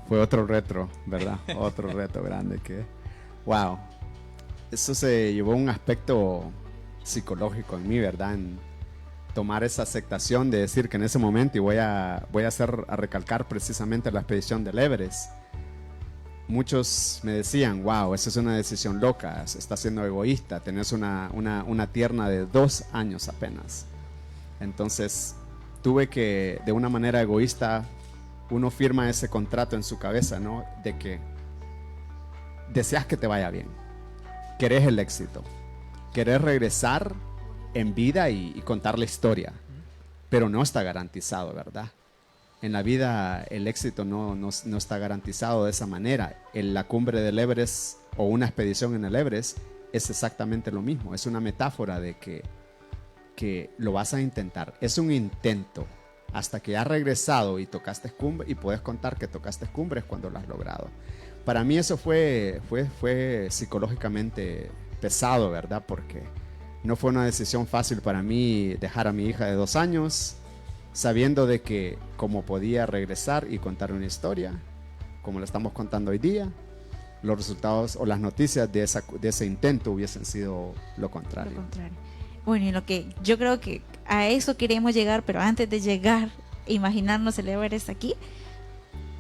[SPEAKER 3] Fue otro reto, ¿verdad? Otro reto grande que, wow, eso se llevó un aspecto psicológico en mí, ¿verdad? En tomar esa aceptación de decir que en ese momento, y voy a recalcar precisamente la expedición del Everest, muchos me decían, wow, esa es una decisión loca, estás siendo egoísta, tenés una tierna de 2 años apenas. Entonces tuve que, de una manera egoísta, uno firma ese contrato en su cabeza, ¿no? De que deseas que te vaya bien, querés el éxito, querés regresar en vida y contar la historia, pero no está garantizado, ¿verdad? En la vida el éxito no está garantizado de esa manera. En la cumbre del Everest o una expedición en el Everest es exactamente lo mismo. Es una metáfora de que lo vas a intentar. Es un intento hasta que has regresado y tocaste cumbre y puedes contar que tocaste cumbres cuando lo has logrado. Para mí eso fue psicológicamente pesado, ¿verdad? Porque no fue una decisión fácil para mí dejar a mi hija de 2 años, sabiendo de que como podía regresar y contar una historia, como la estamos contando hoy día, los resultados o las noticias de ese intento hubiesen sido lo contrario.
[SPEAKER 1] Bueno, y lo que yo creo que a eso queremos llegar, pero antes de llegar, imaginarnos el Everest aquí,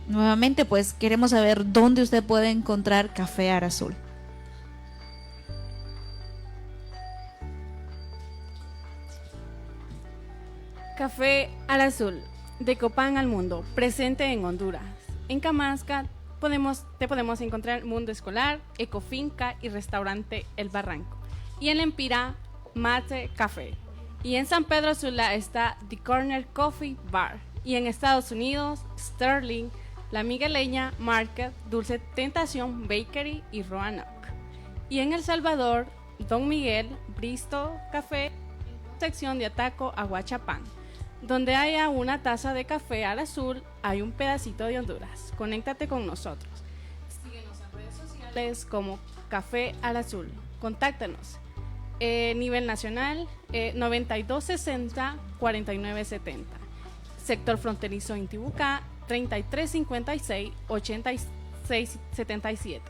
[SPEAKER 1] nuevamente pues queremos saber dónde usted puede encontrar Café Arazul.
[SPEAKER 5] Café Arazul, de Copán al mundo, presente en Honduras. En Camasca te podemos encontrar Mundo Escolar, Ecofinca y Restaurante El Barranco. Y en Lempira, Mate Café. Y en San Pedro Sula está The Corner Coffee Bar. Y en Estados Unidos, Sterling, La Migueleña Market, Dulce Tentación Bakery y Roanoke. Y en El Salvador, Don Miguel, Bristo Café, sección de Ataco, Aguachapán. Donde haya una taza de café al azul, hay un pedacito de Honduras. Conéctate con nosotros. Síguenos en redes sociales como Café al Azul. Contáctanos. Nivel nacional, 9260-4970. Sector fronterizo Intibucá, 3356-8677.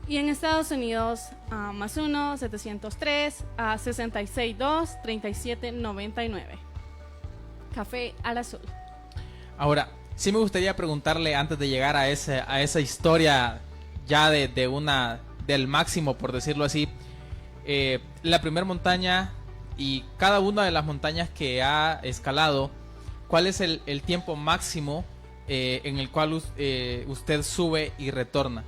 [SPEAKER 5] Y en Estados Unidos, más 1-703-662-3799. Café al Azul.
[SPEAKER 2] Ahora, sí me gustaría preguntarle antes de llegar a esa historia ya del máximo, por decirlo así, la primera montaña y cada una de las montañas que ha escalado, ¿cuál es el tiempo máximo en el cual usted sube y retorna?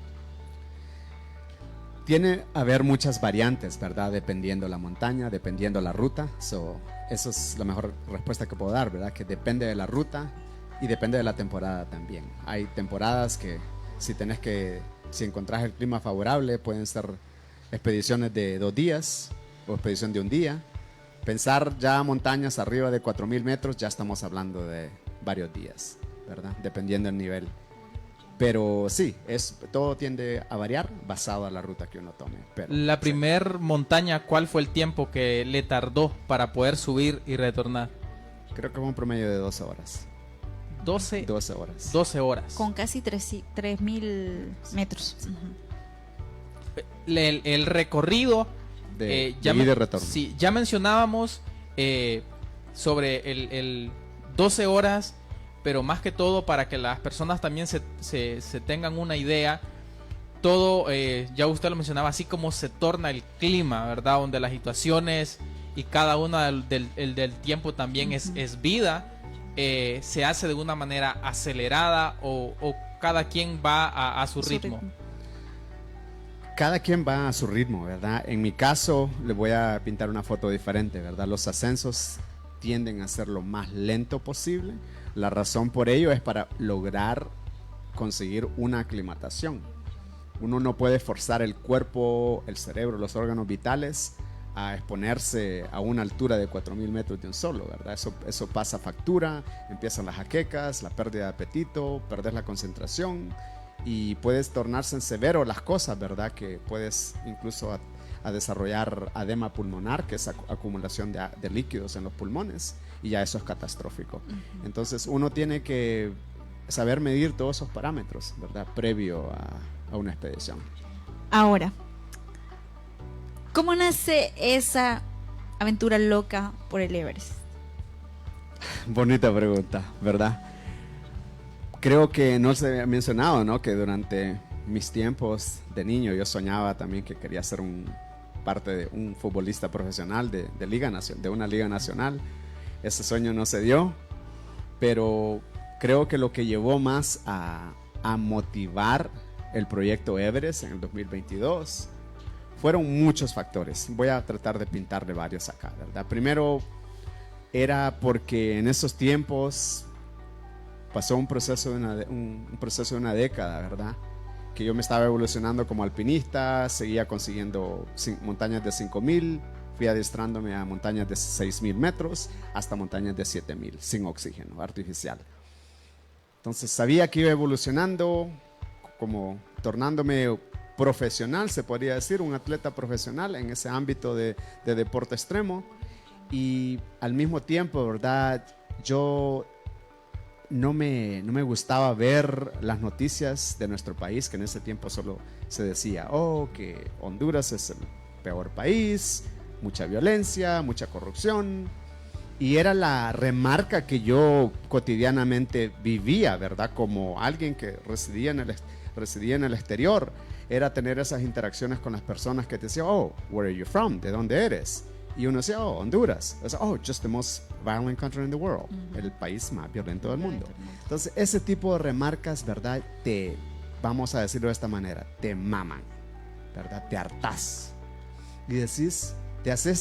[SPEAKER 3] Tiene a haber muchas variantes, ¿verdad? Dependiendo la montaña, dependiendo la ruta. Esa es la mejor respuesta que puedo dar, ¿verdad? Que depende de la ruta y depende de la temporada también. Hay temporadas que si encontrás el clima favorable, pueden ser expediciones de 2 días o expedición de 1 día. Pensar ya montañas arriba de 4.000 metros, ya estamos hablando de varios días, ¿verdad? Dependiendo del nivel. Pero sí, todo tiende a variar basado a la ruta que uno tome. Pero,
[SPEAKER 2] la primer montaña, ¿cuál fue el tiempo que le tardó para poder subir y retornar?
[SPEAKER 3] Creo que fue un promedio de 12 horas.
[SPEAKER 2] 12
[SPEAKER 3] horas.
[SPEAKER 2] 12 horas.
[SPEAKER 1] Con casi 3.000 metros.
[SPEAKER 3] Sí.
[SPEAKER 2] El recorrido
[SPEAKER 3] de ida y retorno.
[SPEAKER 2] Sí, ya mencionábamos sobre el 12 horas, pero más que todo para que las personas también se tengan una idea, todo, ya usted lo mencionaba, así como se torna el clima, ¿verdad? Donde las situaciones y cada una del tiempo también es vida, se hace de una manera acelerada o cada quien va a su ritmo.
[SPEAKER 3] Cada quien va a su ritmo, ¿verdad? En mi caso, le voy a pintar una foto diferente, ¿verdad? Los ascensos tienden a ser lo más lento posible. La razón por ello es para lograr conseguir una aclimatación. Uno no puede forzar el cuerpo, el cerebro, los órganos vitales a exponerse a una altura de 4.000 metros de un solo, ¿verdad? Eso pasa factura, empiezan las jaquecas, la pérdida de apetito, perder la concentración y puedes tornarse en severo las cosas, ¿verdad? Que puedes incluso a desarrollar edema pulmonar, que es acumulación de líquidos en los pulmones, y ya eso es catastrófico. Entonces uno tiene que saber medir todos esos parámetros, ¿verdad? Previo a una expedición.
[SPEAKER 1] Ahora, ¿cómo nace esa aventura loca por el Everest?
[SPEAKER 3] Bonita pregunta, ¿verdad? Creo que no se ha mencionado, ¿no? Que durante mis tiempos de niño yo soñaba también que quería ser parte de un futbolista profesional de una liga nacional. Ese sueño no se dio, pero creo que lo que llevó más a motivar el proyecto Everest en el 2022 fueron muchos factores. Voy a tratar de pintarle varios acá, ¿verdad? Primero, era porque en esos tiempos pasó un proceso de una década, ¿verdad? Que yo me estaba evolucionando como alpinista, seguía consiguiendo montañas de 5,000, fui adiestrándome a montañas de 6,000 metros hasta montañas de 7,000 sin oxígeno artificial. Entonces sabía que iba evolucionando, como tornándome profesional, se podría decir, un atleta profesional en ese ámbito de deporte extremo. Y al mismo tiempo, ¿verdad? Yo no me gustaba ver las noticias de nuestro país, que en ese tiempo solo se decía, que Honduras es el peor país, mucha violencia, mucha corrupción. Y era la remarca que yo cotidianamente vivía, ¿verdad? Como alguien que residía en el exterior, era tener esas interacciones con las personas que te decían, where are you from? ¿De dónde eres? Y uno decía, Honduras. O sea, just the most violent country in the world. El país más violento del mundo. Entonces, ese tipo de remarcas, ¿verdad? Vamos a decirlo de esta manera, te maman, ¿verdad? Te hartás. Y decís,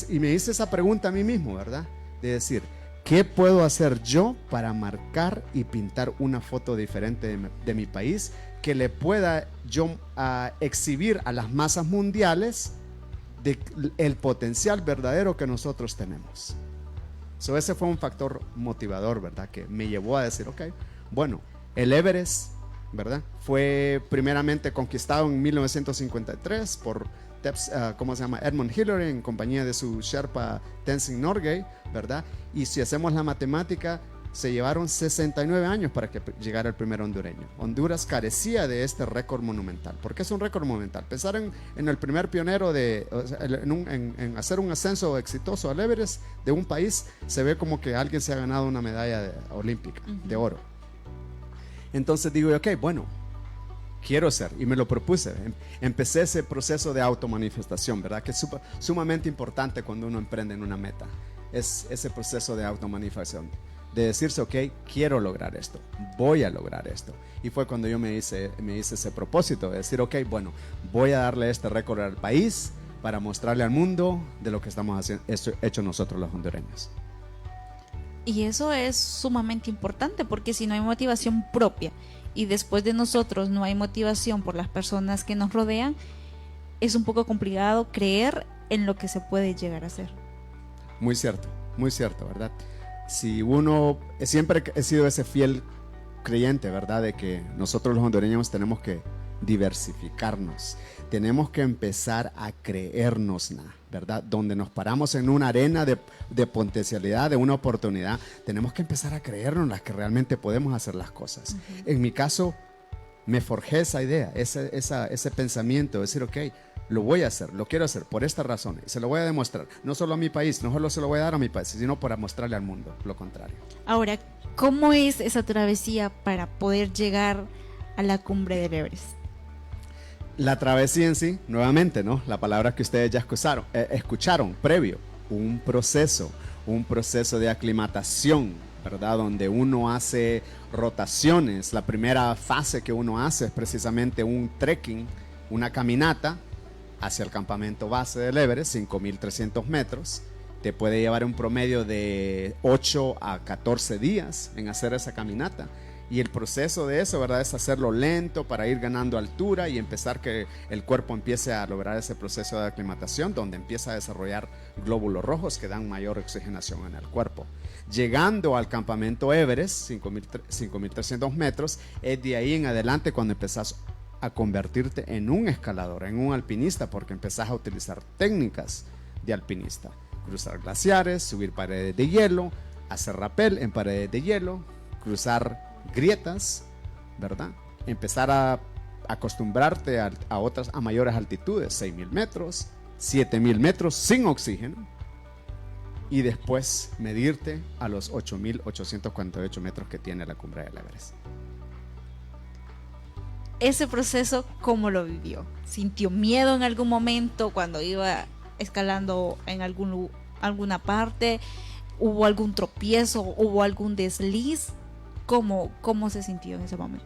[SPEAKER 3] y me hice esa pregunta a mí mismo, ¿verdad? De decir, ¿qué puedo hacer yo para marcar y pintar una foto diferente de mi país que le pueda yo exhibir a las masas mundiales el potencial verdadero que nosotros tenemos? Ese fue un factor motivador, ¿verdad? Que me llevó a decir, bueno, el Everest, ¿verdad? Fue primeramente conquistado en 1953 por Edmund Hillary en compañía de su Sherpa Tenzing Norgay, ¿verdad? Y si hacemos la matemática, se llevaron 69 años para que llegara el primer hondureño. Honduras carecía de este récord monumental. ¿Por qué es un récord monumental? Pensar en el primer pionero en hacer un ascenso exitoso al Everest de un país, se ve como que alguien se ha ganado una medalla olímpica de oro. Entonces digo, bueno, quiero ser, y me lo propuse. Empecé ese proceso de automanifestación, ¿verdad? Que es sumamente importante cuando uno emprende en una meta. Es ese proceso de automanifestación, de decirse, quiero lograr esto, voy a lograr esto. Y fue cuando yo me hice ese propósito de decir, bueno, voy a darle este récord al país para mostrarle al mundo de lo que estamos hecho nosotros los hondureños.
[SPEAKER 4] Y eso es sumamente importante, porque si no hay motivación propia y después de nosotros no hay motivación por las personas que nos rodean, es un poco complicado creer en lo que se puede llegar a hacer.
[SPEAKER 3] Muy cierto, ¿verdad? Si uno, siempre he sido ese fiel creyente, ¿verdad? De que nosotros los hondureños tenemos que diversificarnos, tenemos que empezar a creernos, ¿verdad? Donde nos paramos en una arena de potencialidad, de una oportunidad, tenemos que empezar a creernos las que realmente podemos hacer las cosas. En mi caso, me forjé esa idea, ese pensamiento, de decir, lo voy a hacer, lo quiero hacer por esta razón y se lo voy a demostrar, no solo a mi país, no solo se lo voy a dar a mi país, sino para mostrarle al mundo lo contrario.
[SPEAKER 4] Ahora, ¿cómo es esa travesía para poder llegar a la cumbre del Everest?
[SPEAKER 3] La travesía en sí, nuevamente, ¿no? La palabra que ustedes ya escucharon previo, un proceso de aclimatación, ¿verdad? Donde uno hace rotaciones. La primera fase que uno hace es precisamente un trekking, una caminata hacia el campamento base del Everest, 5,300 metros. Te puede llevar un promedio de 8 a 14 días en hacer esa caminata. Y el proceso de eso, ¿verdad? Es hacerlo lento para ir ganando altura y empezar que el cuerpo empiece a lograr ese proceso de aclimatación, donde empieza a desarrollar glóbulos rojos que dan mayor oxigenación en el cuerpo. Llegando al campamento Everest, 5,300 metros, es de ahí en adelante cuando empezás a convertirte en un escalador, en un alpinista, porque empezás a utilizar técnicas de alpinista. Cruzar glaciares, subir paredes de hielo, hacer rappel en paredes de hielo, cruzar grietas, ¿verdad? Empezar a acostumbrarte a mayores altitudes, 6,000 metros, 7,000 metros sin oxígeno, y después medirte a los 8,848 metros que tiene la cumbre del Everest.
[SPEAKER 4] ese proceso, ¿cómo lo vivió? ¿Sintió miedo en algún momento cuando iba escalando en alguna parte? ¿Hubo algún tropiezo? ¿Hubo algún desliz? ¿Cómo se sintió en ese momento?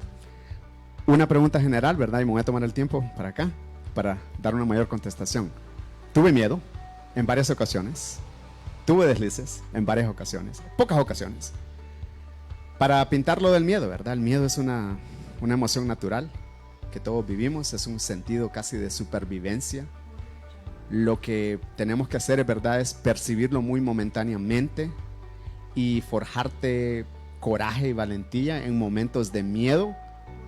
[SPEAKER 3] Una pregunta general, ¿verdad? Y me voy a tomar el tiempo para acá, para dar una mayor contestación. Tuve miedo en varias ocasiones. Tuve deslices en varias ocasiones, pocas ocasiones. Para pintarlo del miedo, ¿verdad? El miedo es una emoción natural que todos vivimos, es un sentido casi de supervivencia. Lo que tenemos que hacer, ¿verdad?, es percibirlo muy momentáneamente y forjarte coraje y valentía en momentos de miedo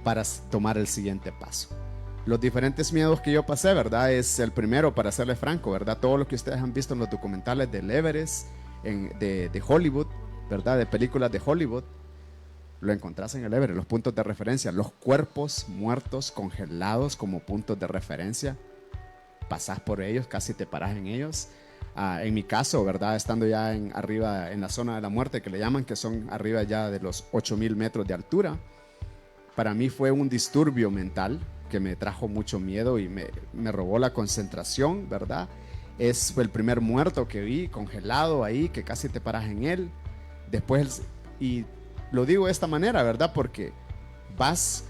[SPEAKER 3] para tomar el siguiente paso. Los diferentes miedos que yo pasé, ¿verdad? Es el primero, para serle franco, ¿verdad? Todo lo que ustedes han visto en los documentales del Everest, de Hollywood, ¿verdad? De películas de Hollywood, lo encontrás en el Everest, los puntos de referencia, los cuerpos muertos congelados como puntos de referencia. Pasás por ellos, casi te parás en ellos. En mi caso, ¿verdad? Estando ya arriba en la zona de la muerte, que le llaman, que son arriba ya de los 8,000 metros de altura, para mí fue un disturbio mental que me trajo mucho miedo y me robó la concentración, ¿verdad? Fue el primer muerto que vi, congelado ahí, que casi te paras en él. Después, y lo digo de esta manera, ¿verdad? Porque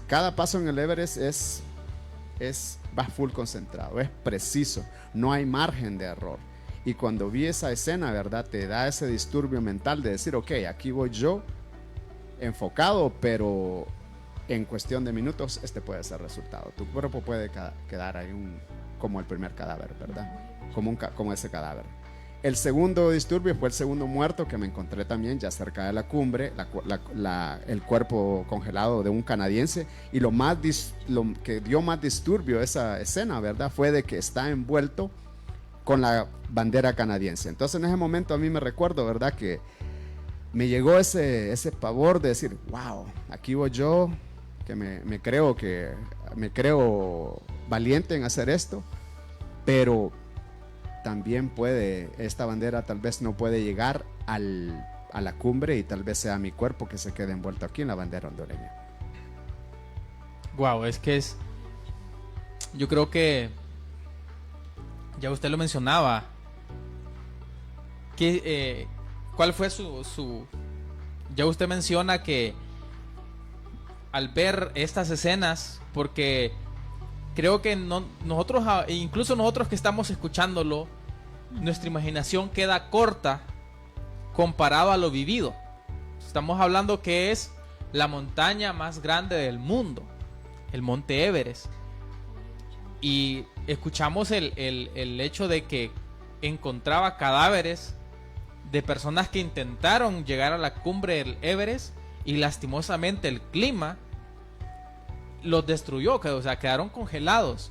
[SPEAKER 3] cada paso en el Everest vas full concentrado, es preciso, no hay margen de error. Y cuando vi esa escena, ¿verdad?, te da ese disturbio mental de decir, ok, aquí voy yo, enfocado, pero en cuestión de minutos este puede ser el resultado. Tu cuerpo puede quedar ahí como el primer cadáver, ¿verdad? Como ese cadáver. El segundo disturbio fue el segundo muerto que me encontré también ya cerca de la cumbre, el cuerpo congelado de un canadiense. Y lo que dio más disturbio esa escena, ¿verdad?, fue de que está envuelto con la bandera canadiense. Entonces en ese momento a mí me recuerdo, ¿verdad?, que me llegó ese pavor de decir, wow, aquí voy yo, que me creo valiente en hacer esto, pero también esta bandera tal vez no puede llegar a la cumbre y tal vez sea mi cuerpo que se quede envuelto aquí en la bandera hondureña.
[SPEAKER 2] Wow, yo creo que ya usted lo mencionaba. ¿Cuál fue ya usted menciona que al ver estas escenas, porque creo que nosotros, incluso nosotros que estamos escuchándolo, nuestra imaginación queda corta comparado a lo vivido. Estamos hablando que es la montaña más grande del mundo, el Monte Everest. Y escuchamos el hecho de que encontraba cadáveres de personas que intentaron llegar a la cumbre del Everest y lastimosamente el clima los destruyó, o sea, quedaron congelados.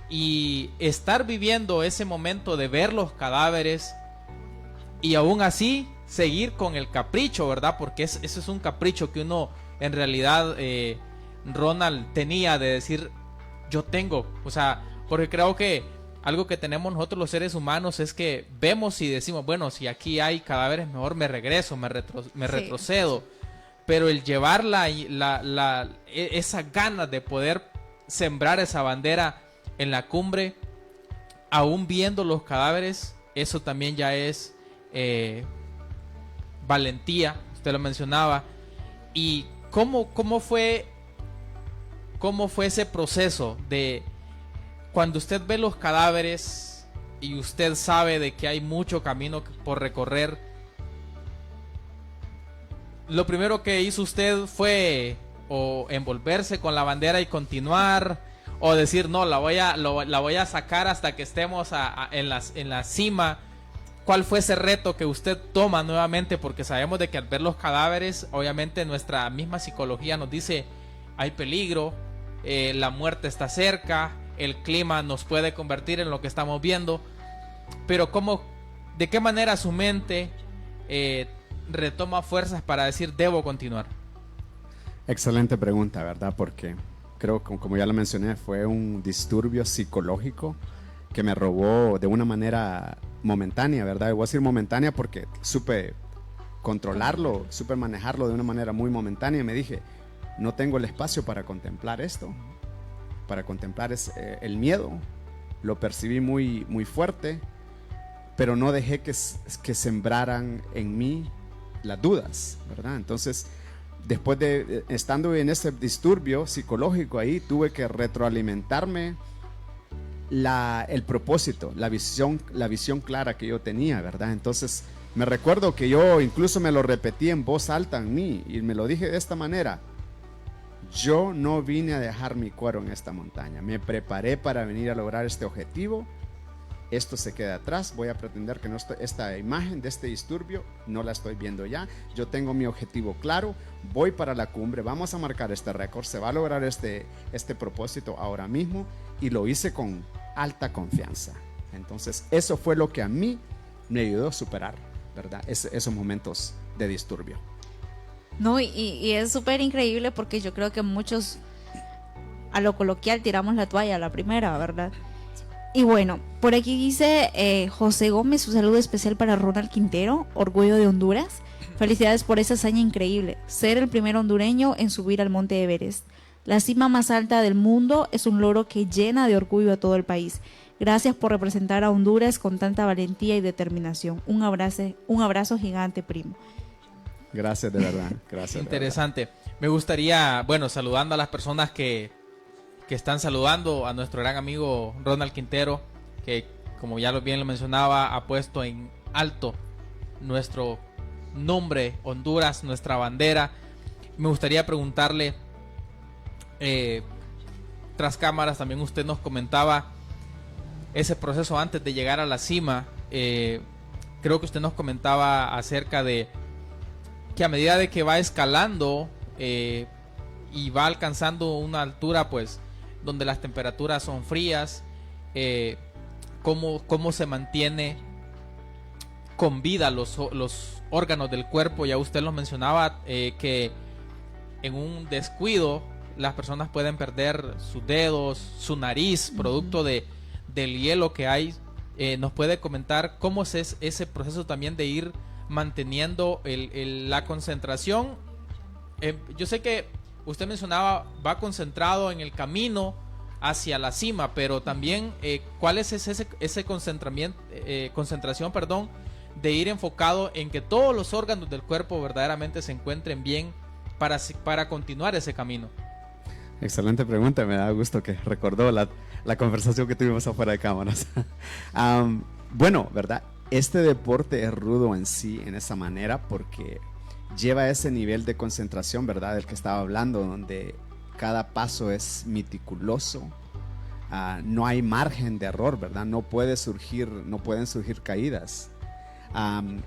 [SPEAKER 2] Y estar viviendo ese momento de ver los cadáveres y aún así seguir con el capricho, ¿verdad? Porque ese es un capricho que uno en realidad, Ronald, tenía de decir, yo tengo, o sea, porque creo que algo que tenemos nosotros los seres humanos es que vemos y decimos, bueno, si aquí hay cadáveres, mejor me regreso, me retrocedo. Pero el llevar esa ganas de poder sembrar esa bandera en la cumbre, aún viendo los cadáveres, eso también ya es valentía, usted lo mencionaba. ¿Y cómo fue ese proceso de cuando usted ve los cadáveres y usted sabe de que hay mucho camino por recorrer? Lo primero que hizo usted fue o envolverse con la bandera y continuar, o decir no, la voy a sacar hasta que estemos en la cima. ¿Cuál fue ese reto que usted toma nuevamente? Porque sabemos de que al ver los cadáveres, obviamente nuestra misma psicología nos dice hay peligro, la muerte está cerca, el clima nos puede convertir en lo que estamos viendo. Pero ¿de qué manera su mente retoma fuerzas para decir debo continuar?
[SPEAKER 3] Excelente pregunta, ¿verdad? Porque creo que, como ya lo mencioné, fue un disturbio psicológico que me robó de una manera momentánea, ¿verdad? Voy a decir momentánea porque supe controlarlo, supe manejarlo de una manera muy momentánea y me dije, no tengo el espacio para contemplar esto, para contemplar el miedo. Lo percibí muy, muy fuerte, pero no dejé que sembraran en mí las dudas, ¿verdad? Entonces, después de estando en ese disturbio psicológico ahí, tuve que retroalimentarme el propósito, la visión clara que yo tenía, ¿verdad? Entonces, me recuerdo que yo incluso me lo repetí en voz alta en mí y me lo dije de esta manera: yo no vine a dejar mi cuero en esta montaña, me preparé para venir a lograr este objetivo. Esto se queda atrás, voy a pretender que esta imagen de este disturbio no la estoy viendo ya. Yo tengo mi objetivo claro, voy para la cumbre, vamos a marcar este récord, se va a lograr este propósito ahora mismo, y lo hice con alta confianza. Entonces eso fue lo que a mí me ayudó a superar, ¿verdad? Esos momentos de disturbio.
[SPEAKER 4] No, y es súper increíble porque yo creo que muchos a lo coloquial tiramos la toalla a la primera, ¿verdad? Y bueno, por aquí dice José Gómez, un saludo especial para Ronald Quintero, orgullo de Honduras. Felicidades por esa hazaña increíble, ser el primer hondureño en subir al Monte Everest. La cima más alta del mundo es un logro que llena de orgullo a todo el país. Gracias por representar a Honduras con tanta valentía y determinación. Un abrazo gigante, primo.
[SPEAKER 3] Gracias, de verdad. Gracias.
[SPEAKER 2] Interesante. De verdad. Me gustaría, bueno, saludando a las personas que están saludando, a nuestro gran amigo Ronald Quintero, que como ya bien lo mencionaba, ha puesto en alto nuestro nombre, Honduras, nuestra bandera. Me gustaría preguntarle, tras cámaras también usted nos comentaba ese proceso antes de llegar a la cima. Creo que usted nos comentaba acerca de que a medida de que va escalando y va alcanzando una altura pues donde las temperaturas son frías, cómo se mantiene con vida los órganos del cuerpo. Ya usted los mencionaba, que en un descuido las personas pueden perder sus dedos, su nariz, producto del hielo que hay. ¿Nos puede comentar cómo es ese proceso también de ir manteniendo la concentración? Yo sé que usted mencionaba, va concentrado en el camino hacia la cima, pero también ¿cuál es ese concentración, de ir enfocado en que todos los órganos del cuerpo verdaderamente se encuentren bien para continuar ese camino?
[SPEAKER 3] Excelente pregunta, me da gusto que recordó la conversación que tuvimos afuera de cámaras. Bueno, ¿verdad? Este deporte es rudo en sí, en esa manera, porque lleva ese nivel de concentración, ¿verdad? Del que estaba hablando, donde cada paso es meticuloso. No hay margen de error, ¿verdad? No pueden surgir caídas.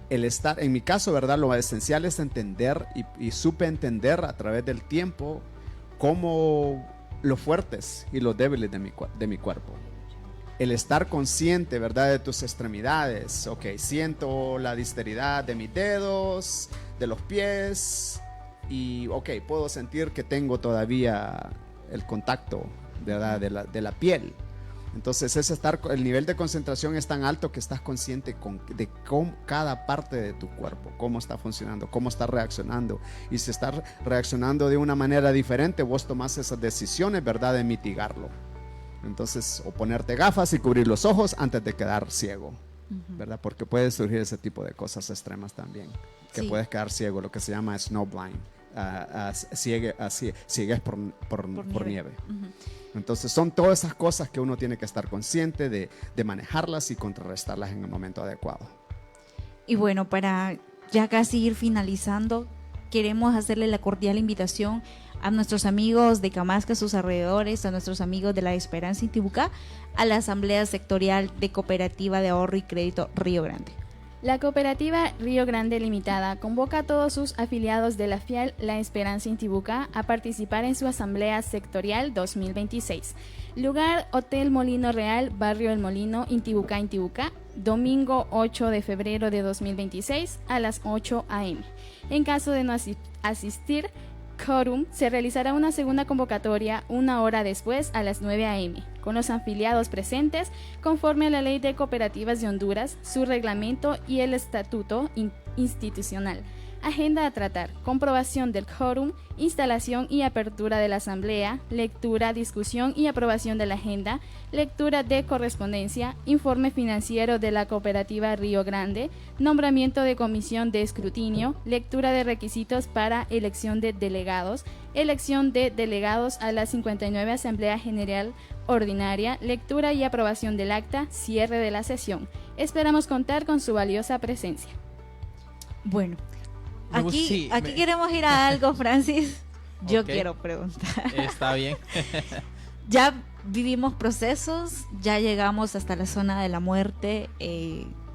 [SPEAKER 3] En mi caso, ¿verdad? Lo esencial es entender y supe entender a través del tiempo cómo los fuertes y los débiles de mi cuerpo. El estar consciente, ¿verdad? De tus extremidades. Ok, siento la disparidad de mis dedos, de los pies, y ok, puedo sentir que tengo todavía el contacto, ¿verdad? de la piel. Entonces el nivel de concentración es tan alto que estás consciente de cómo cada parte de tu cuerpo, cómo está funcionando, cómo está reaccionando. Y si está reaccionando de una manera diferente, vos tomás esas decisiones, ¿verdad? De mitigarlo. Entonces, o ponerte gafas y cubrir los ojos antes de quedar ciego, ¿verdad? Porque puede surgir ese tipo de cosas extremas también, que puedes quedar ciego, lo que se llama snowblind, cieguez por nieve. Entonces son todas esas cosas que uno tiene que estar consciente de manejarlas y contrarrestarlas en el momento adecuado.
[SPEAKER 4] Y bueno, para ya casi ir finalizando, queremos hacerle la cordial invitación a nuestros amigos de Camasca, sus alrededores, a nuestros amigos de La Esperanza Intibucá, a la Asamblea Sectorial de Cooperativa de Ahorro y Crédito Río Grande.
[SPEAKER 6] La cooperativa Río Grande Limitada convoca a todos sus afiliados de la FIAL La Esperanza Intibucá a participar en su Asamblea Sectorial 2026. Lugar: Hotel Molino Real, Barrio El Molino, Intibucá, domingo 8 de febrero de 2026 a las 8 a.m. En caso de no asistir quórum, se realizará una segunda convocatoria una hora después a las 9 a.m. con los afiliados presentes conforme a la Ley de Cooperativas de Honduras, su reglamento y el estatuto institucional. Agenda a tratar: comprobación del quórum, instalación y apertura de la asamblea, lectura, discusión y aprobación de la agenda, lectura de correspondencia, informe financiero de la cooperativa Río Grande, nombramiento de comisión de escrutinio, lectura de requisitos para elección de delegados, elección de delegados a la 59 Asamblea General Ordinaria, lectura y aprobación del acta, cierre de la sesión. Esperamos contar con su valiosa presencia.
[SPEAKER 4] Bueno,
[SPEAKER 2] Me gust-
[SPEAKER 4] aquí,
[SPEAKER 2] sí,
[SPEAKER 4] aquí
[SPEAKER 2] me-
[SPEAKER 4] queremos ir a algo, Francis. Yo
[SPEAKER 2] Ok.
[SPEAKER 4] quiero preguntar.
[SPEAKER 2] Está bien.
[SPEAKER 4] Ya vivimos procesos, ya llegamos hasta la zona de la muerte,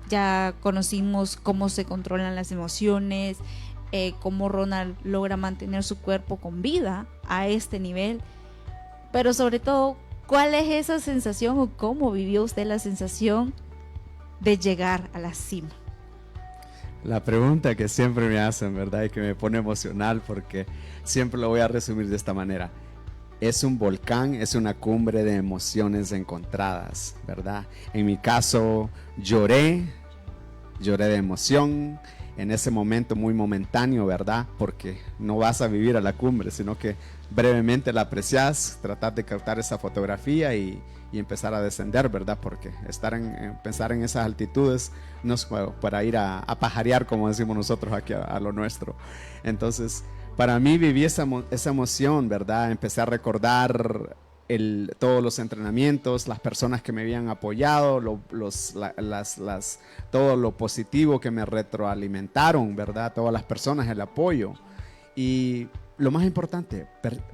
[SPEAKER 4] ya conocimos cómo se controlan las emociones, cómo Ronald logra mantener su cuerpo con vida a este nivel, pero sobre todo, ¿cuál es esa sensación o cómo vivió usted la sensación de llegar a la cima?
[SPEAKER 3] La pregunta que siempre me hacen, ¿verdad? Y que me pone emocional porque siempre lo voy a resumir de esta manera. Es un volcán, es una cumbre de emociones encontradas, ¿verdad? En mi caso, lloré de emoción en ese momento muy momentáneo, ¿verdad? Porque no vas a vivir a la cumbre, sino que brevemente la aprecias, tratar de captar esa fotografía y empezar a descender, ¿verdad? Porque pensar en esas altitudes no es para ir a pajarear, como decimos nosotros aquí a lo nuestro. Entonces, para mí viví esa emoción, ¿verdad? Empecé a recordar todos los entrenamientos, las personas que me habían apoyado, todo lo positivo que me retroalimentaron, ¿verdad? Todas las personas, el apoyo. Y lo más importante,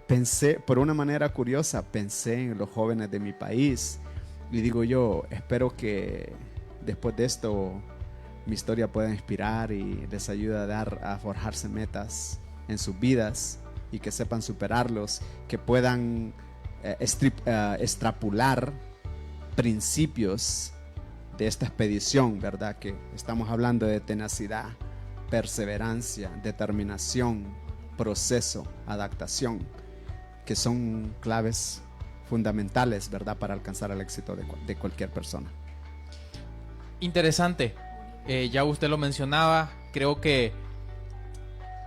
[SPEAKER 3] pensé, por una manera curiosa, pensé en los jóvenes de mi país. Y digo yo, espero que después de esto mi historia pueda inspirar y les ayude a forjarse metas en sus vidas y que sepan superarlos, que puedan extrapolar principios de esta expedición, ¿verdad? Que estamos hablando de tenacidad, perseverancia, determinación, proceso, adaptación, que son claves fundamentales, ¿verdad? Para alcanzar el éxito de cualquier persona.
[SPEAKER 2] Interesante. Ya usted lo mencionaba, creo que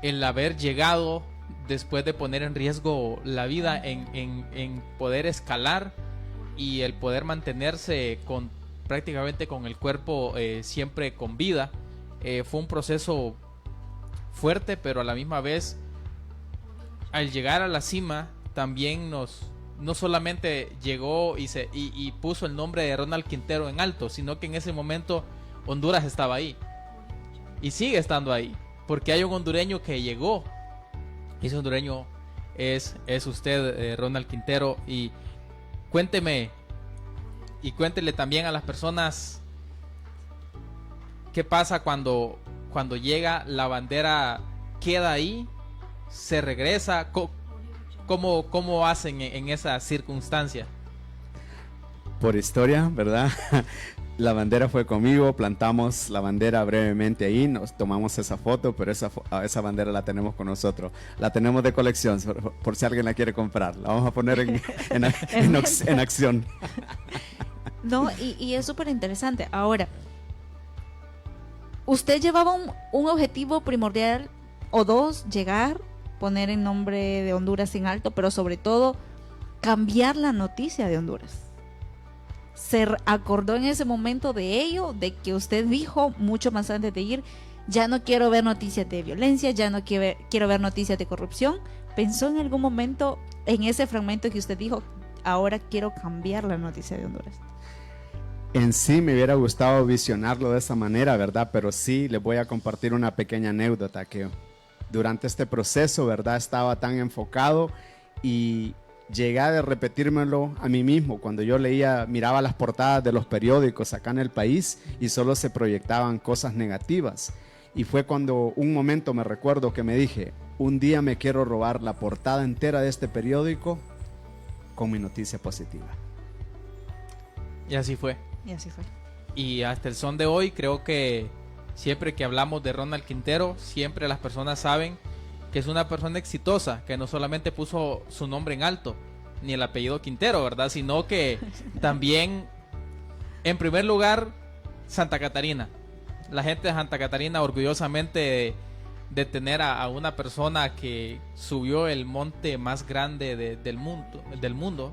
[SPEAKER 2] el haber llegado después de poner en riesgo la vida en poder escalar y el poder mantenerse prácticamente con el cuerpo siempre con vida, fue un proceso fuerte, pero a la misma vez al llegar a la cima también no solamente llegó y puso el nombre de Ronald Quintero en alto, sino que en ese momento Honduras estaba ahí y sigue estando ahí, porque hay un hondureño que llegó. Ese hondureño es usted, Ronald Quintero. Y cuénteme y cuéntele también a las personas qué pasa cuando llega la bandera, queda ahí, se regresa. ¿Cómo hacen en esa circunstancia?
[SPEAKER 3] Por historia, ¿verdad? La bandera fue conmigo, plantamos la bandera brevemente ahí, nos tomamos esa foto, pero esa bandera la tenemos con nosotros. La tenemos de colección, por si alguien la quiere comprar. La vamos a poner en acción.
[SPEAKER 4] No, y es súper interesante. Ahora, usted llevaba un objetivo primordial o dos, llegar, poner el nombre de Honduras en alto, pero sobre todo cambiar la noticia de Honduras. ¿Se acordó en ese momento de ello? De que usted dijo mucho más antes de ir, ya no quiero ver noticias de violencia, ya no quiero ver noticias de corrupción. ¿Pensó en algún momento en ese fragmento que usted dijo, ahora quiero cambiar la noticia de Honduras?
[SPEAKER 3] En sí me hubiera gustado visionarlo de esa manera, ¿verdad? Pero sí les voy a compartir una pequeña anécdota que durante este proceso, ¿verdad? Estaba tan enfocado y llegué a repetírmelo a mí mismo cuando yo miraba las portadas de los periódicos acá en el país y solo se proyectaban cosas negativas. Y fue cuando un momento me recuerdo que me dije, un día me quiero robar la portada entera de este periódico con mi noticia positiva.
[SPEAKER 2] Y así fue.
[SPEAKER 4] Y así fue.
[SPEAKER 2] Y hasta el son de hoy creo que siempre que hablamos de Ronald Quintero, siempre las personas saben que es una persona exitosa, que no solamente puso su nombre en alto, ni el apellido Quintero, ¿verdad? Sino que también, en primer lugar, Santa Catarina. La gente de Santa Catarina orgullosamente de tener a una persona que subió el monte más grande del mundo,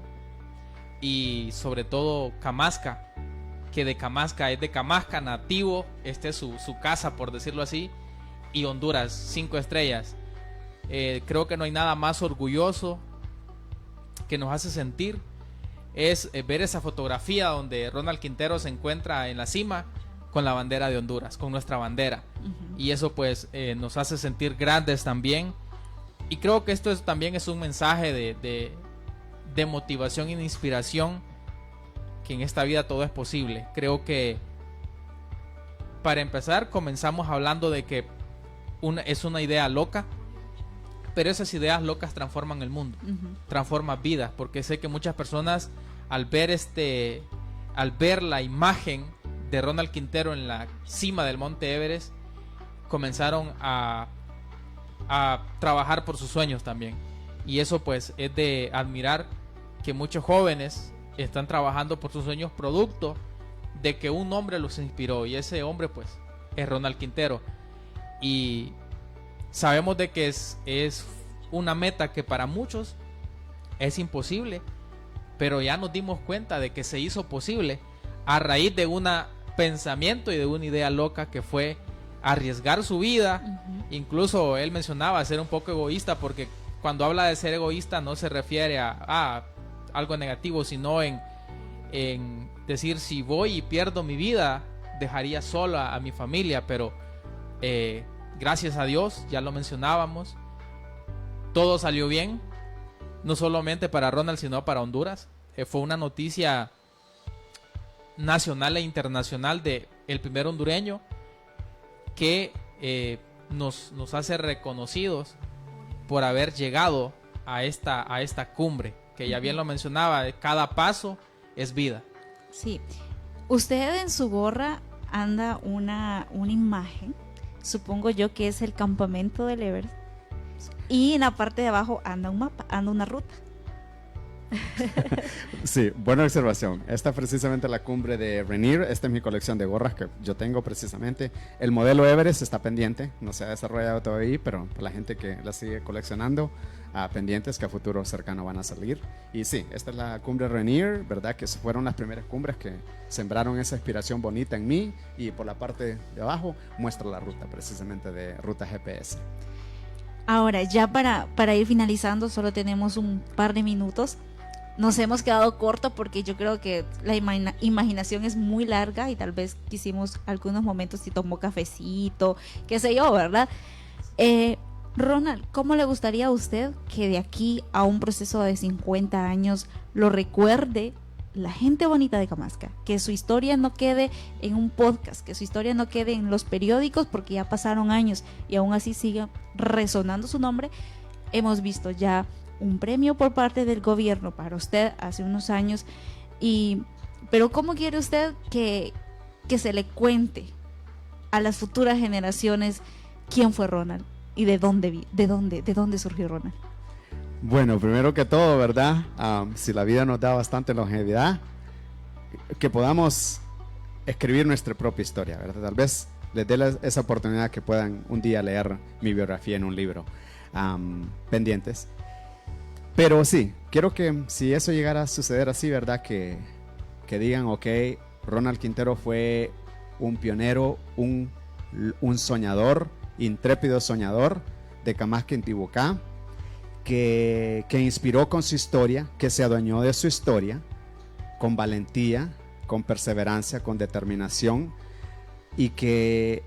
[SPEAKER 2] y sobre todo Camasca, que de Camasca es de Camasca nativo, este es su casa, por decirlo así, y Honduras, 5 estrellas. Creo que no hay nada más orgulloso que nos hace sentir es ver esa fotografía donde Ronald Quintero se encuentra en la cima con la bandera de Honduras, con nuestra bandera. Y eso pues nos hace sentir grandes también. Y creo que esto también es un mensaje de motivación y de inspiración, que en esta vida todo es posible. Creo que para empezar comenzamos hablando de que es una idea loca, pero esas ideas locas transforman el mundo, transforman vidas, porque sé que muchas personas al ver la imagen de Ronald Quintero en la cima del Monte Everest, comenzaron a trabajar por sus sueños también. Y eso pues es de admirar, que muchos jóvenes están trabajando por sus sueños producto de que un hombre los inspiró, y ese hombre pues es Ronald Quintero. Y sabemos de que es una meta que para muchos es imposible, pero ya nos dimos cuenta de que se hizo posible a raíz de un pensamiento y de una idea loca, que fue arriesgar su vida. Incluso él mencionaba ser un poco egoísta, porque cuando habla de ser egoísta no se refiere a algo negativo, sino en decir, si voy y pierdo mi vida, dejaría sola a mi familia. Pero gracias a Dios, ya lo mencionábamos, todo salió bien, no solamente para Ronald, sino para Honduras. Fue una noticia nacional e internacional de el primer hondureño que nos hace reconocidos por haber llegado a esta cumbre, que ya bien lo mencionaba, cada paso es vida.
[SPEAKER 4] Sí, usted en su gorra anda una imagen, supongo yo que es el campamento del Everest, y en la parte de abajo anda un mapa, anda una ruta.
[SPEAKER 3] Sí, buena observación. Esta es precisamente la cumbre de Rainier. Esta es mi colección de gorras que yo tengo precisamente. El modelo Everest está pendiente, no se ha desarrollado todavía, pero para la gente que la sigue coleccionando, pendientes que a futuro cercano van a salir. Y sí, esta es la cumbre Rainier, ¿verdad? Que fueron las primeras cumbres que sembraron esa inspiración bonita en mí, y por la parte de abajo muestra la ruta precisamente de Ruta GPS.
[SPEAKER 4] Ahora, ya para ir finalizando, solo tenemos un par de minutos. Nos hemos quedado corto porque yo creo que la imaginación es muy larga, y tal vez quisimos algunos momentos si tomó cafecito, qué sé yo, ¿verdad? Ronald, ¿cómo le gustaría a usted que de aquí a un proceso de 50 años lo recuerde la gente bonita de Camasca? Que su historia no quede en un podcast, que su historia no quede en los periódicos, porque ya pasaron años y aún así sigue resonando su nombre. Hemos visto ya un premio por parte del gobierno para usted hace unos años, pero ¿cómo quiere usted que se le cuente a las futuras generaciones quién fue Ronald y de dónde surgió Ronald?
[SPEAKER 3] Bueno, primero que todo, ¿verdad? Si la vida nos da bastante longevidad, que podamos escribir nuestra propia historia, ¿verdad? Tal vez les dé esa oportunidad que puedan un día leer mi biografía en un libro. Pendientes. Pero sí, quiero que si eso llegara a suceder así, ¿verdad? Que digan, ok, Ronald Quintero fue un pionero, un soñador, intrépido soñador de Camasca, Intibucá, que inspiró con su historia, que se adueñó de su historia, con valentía, con perseverancia, con determinación, y que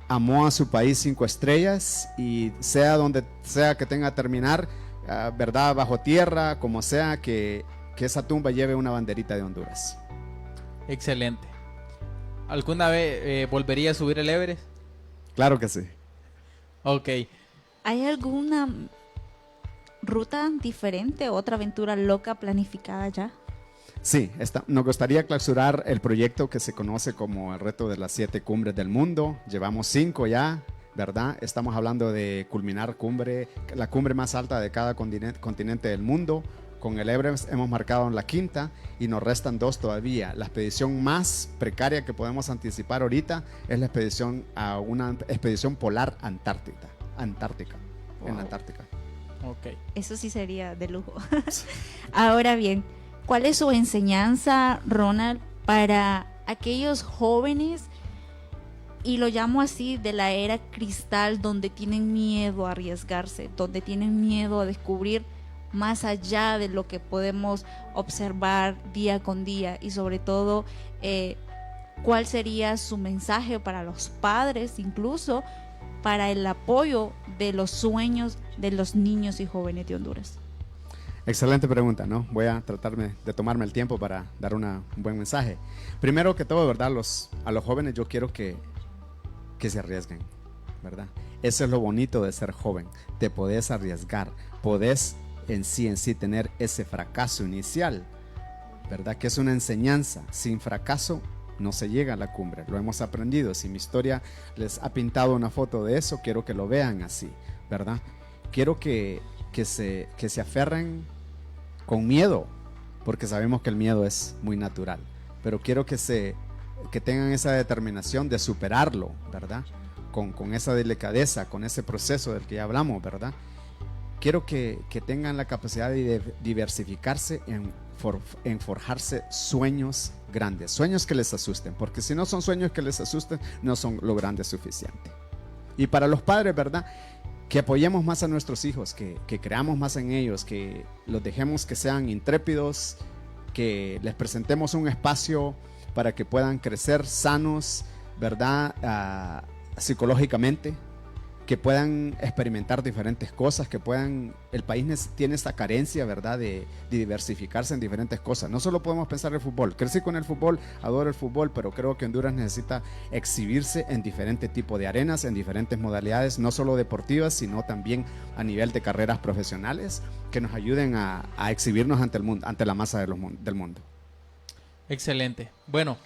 [SPEAKER 3] amó a su país 5 estrellas, y sea donde sea que tenga que terminar, ¿verdad? Bajo tierra, como sea, que esa tumba lleve una banderita de Honduras.
[SPEAKER 2] Excelente. ¿Alguna vez volvería a subir el Everest?
[SPEAKER 3] Claro que sí.
[SPEAKER 2] Ok.
[SPEAKER 4] ¿Hay alguna ruta diferente, otra aventura loca planificada ya?
[SPEAKER 3] Sí, nos gustaría clausurar el proyecto que se conoce como el reto de las 7 cumbres del mundo. Llevamos 5 ya, ¿verdad? Estamos hablando de culminar la cumbre más alta de cada continente del mundo. Con el Everest hemos marcado en la 5ª y nos restan 2 todavía. La expedición más precaria que podemos anticipar ahorita es la expedición a una expedición polar antártica. Antártica. En la Antártica.
[SPEAKER 2] Ok.
[SPEAKER 4] Eso sí sería de lujo. Ahora bien, ¿cuál es su enseñanza, Ronald, para aquellos jóvenes, y lo llamo así, de la era cristal, donde tienen miedo a arriesgarse, donde tienen miedo a descubrir más allá de lo que podemos observar día con día? Y sobre todo, ¿cuál sería su mensaje para los padres, incluso para el apoyo de los sueños de los niños y jóvenes de Honduras?
[SPEAKER 3] Excelente pregunta, ¿no? Voy a tratarme de tomarme el tiempo para dar un buen mensaje. Primero que todo, ¿verdad? A los jóvenes yo quiero que se arriesguen, ¿verdad? Eso es lo bonito de ser joven. Te podés arriesgar, podés en sí tener ese fracaso inicial, ¿verdad? Que es una enseñanza. Sin fracaso no se llega a la cumbre, lo hemos aprendido. Si mi historia les ha pintado una foto de eso, quiero que lo vean así, ¿verdad? Quiero que se aferren con miedo, porque sabemos que el miedo es muy natural, pero quiero que tengan esa determinación de superarlo, ¿verdad? Con esa delicadeza, con ese proceso del que ya hablamos, ¿verdad? Quiero que tengan la capacidad de diversificarse en forjarse sueños grandes, sueños que les asusten, porque si no son sueños que les asusten, no son lo grande suficiente. Y para los padres, ¿verdad? Que apoyemos más a nuestros hijos, que creamos más en ellos, que los dejemos que sean intrépidos, que les presentemos un espacio para que puedan crecer sanos, ¿verdad? Psicológicamente, que puedan experimentar diferentes cosas, el país tiene esta carencia, ¿verdad? De diversificarse en diferentes cosas. No solo podemos pensar en el fútbol. Crecí con el fútbol, adoro el fútbol, pero creo que Honduras necesita exhibirse en diferentes tipos de arenas, en diferentes modalidades, no solo deportivas, sino también a nivel de carreras profesionales, que nos ayuden a exhibirnos ante el mundo, ante la masa del mundo.
[SPEAKER 2] Excelente. Bueno,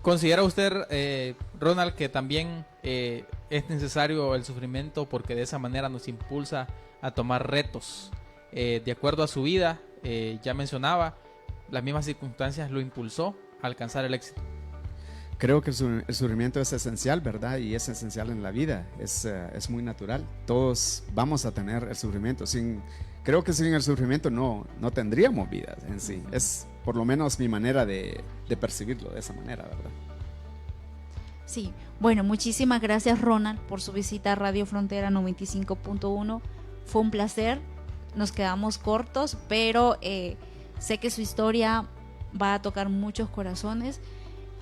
[SPEAKER 2] ¿considera usted, Ronald, que también es necesario el sufrimiento, porque de esa manera nos impulsa a tomar retos? De acuerdo a su vida, ya mencionaba, las mismas circunstancias lo impulsó a alcanzar el éxito.
[SPEAKER 3] Creo que el sufrimiento es esencial, ¿verdad? Y es esencial en la vida, es muy natural. Todos vamos a tener el sufrimiento. Creo que sin el sufrimiento no tendríamos vida en sí. Es por lo menos mi manera de percibirlo de esa manera, ¿verdad?
[SPEAKER 4] Sí, bueno, muchísimas gracias, Ronald, por su visita a Radio Frontera 95.1. Fue un placer, nos quedamos cortos, pero sé que su historia va a tocar muchos corazones,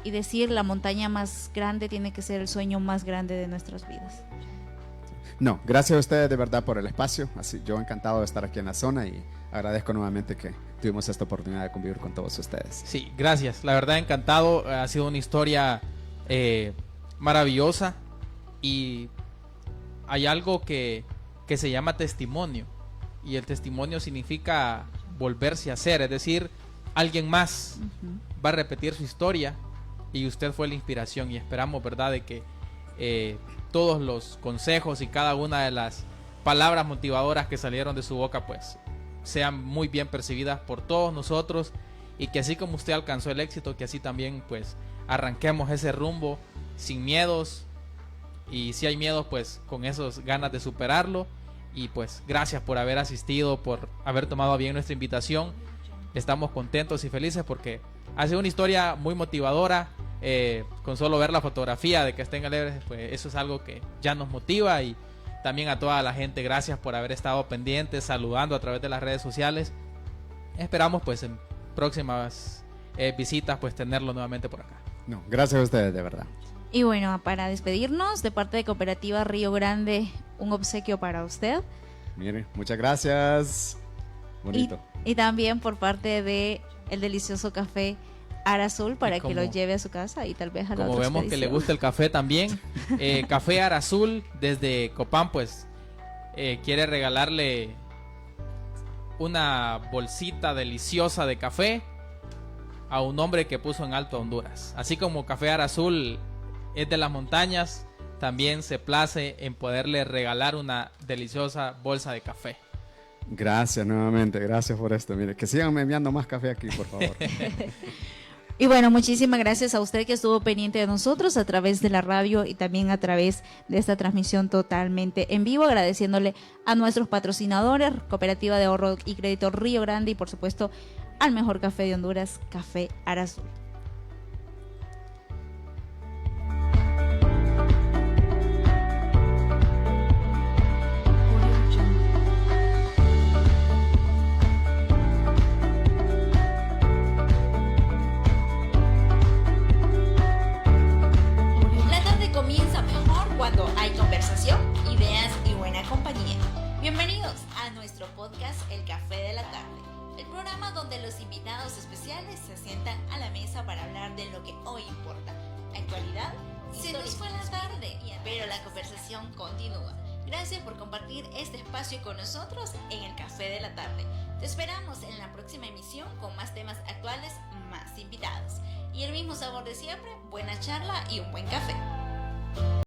[SPEAKER 4] y decir la montaña más grande tiene que ser el sueño más grande de nuestras vidas.
[SPEAKER 3] No, gracias a ustedes de verdad por el espacio. Así, yo encantado de estar aquí en la zona, y agradezco nuevamente que tuvimos esta oportunidad de convivir con todos ustedes.
[SPEAKER 2] Sí, gracias. La verdad, encantado. Ha sido una historia maravillosa, y hay algo que se llama testimonio, y el testimonio significa volverse a hacer, es decir, alguien más va a repetir su historia, y usted fue la inspiración, y esperamos, ¿verdad?, de que todos los consejos y cada una de las palabras motivadoras que salieron de su boca pues sean muy bien percibidas por todos nosotros, y que así como usted alcanzó el éxito, que así también pues arranquemos ese rumbo sin miedos, y si hay miedos pues con esas ganas de superarlo. Y pues gracias por haber asistido, por haber tomado bien nuestra invitación. Estamos contentos y felices porque ha sido una historia muy motivadora. Con solo ver la fotografía de que estén alegres, pues eso es algo que ya nos motiva. Y también a toda la gente, gracias por haber estado pendientes, saludando a través de las redes sociales. Esperamos pues en próximas visitas pues tenerlo nuevamente por acá.
[SPEAKER 3] No, gracias a ustedes de verdad.
[SPEAKER 4] Y bueno, para despedirnos, de parte de Cooperativa Río Grande, un obsequio para usted.
[SPEAKER 3] Mire, muchas gracias. Bonito.
[SPEAKER 4] Y también por parte de el delicioso café Ara Azul, para que lo lleve a su casa y tal vez a la
[SPEAKER 2] como
[SPEAKER 4] otra
[SPEAKER 2] vemos
[SPEAKER 4] expedición.
[SPEAKER 2] que le gusta el café también. Café Ara Azul desde Copán pues quiere regalarle una bolsita deliciosa de café a un hombre que puso en alto a Honduras. Así como Café Ara Azul es de las montañas, también se place en poderle regalar una deliciosa bolsa de café.
[SPEAKER 3] Gracias nuevamente, gracias por esto. Mire, que sigan enviando más café aquí, por favor.
[SPEAKER 4] Y bueno, muchísimas gracias a usted que estuvo pendiente de nosotros a través de la radio y también a través de esta transmisión totalmente en vivo, agradeciéndole a nuestros patrocinadores, Cooperativa de Ahorro y Crédito Río Grande y por supuesto al mejor café de Honduras, Café Arazul.
[SPEAKER 1] Comienza mejor cuando hay conversación, ideas y buena compañía. Bienvenidos a nuestro podcast El Café de la Tarde, el programa donde los invitados especiales se sientan a la mesa para hablar de lo que hoy importa. Actualidad, se nos fue la tarde, pero la conversación continúa. Gracias por compartir este espacio con nosotros en El Café de la Tarde. Te esperamos en la próxima emisión con más temas actuales, más invitados y el mismo sabor de siempre, buena charla y un buen café.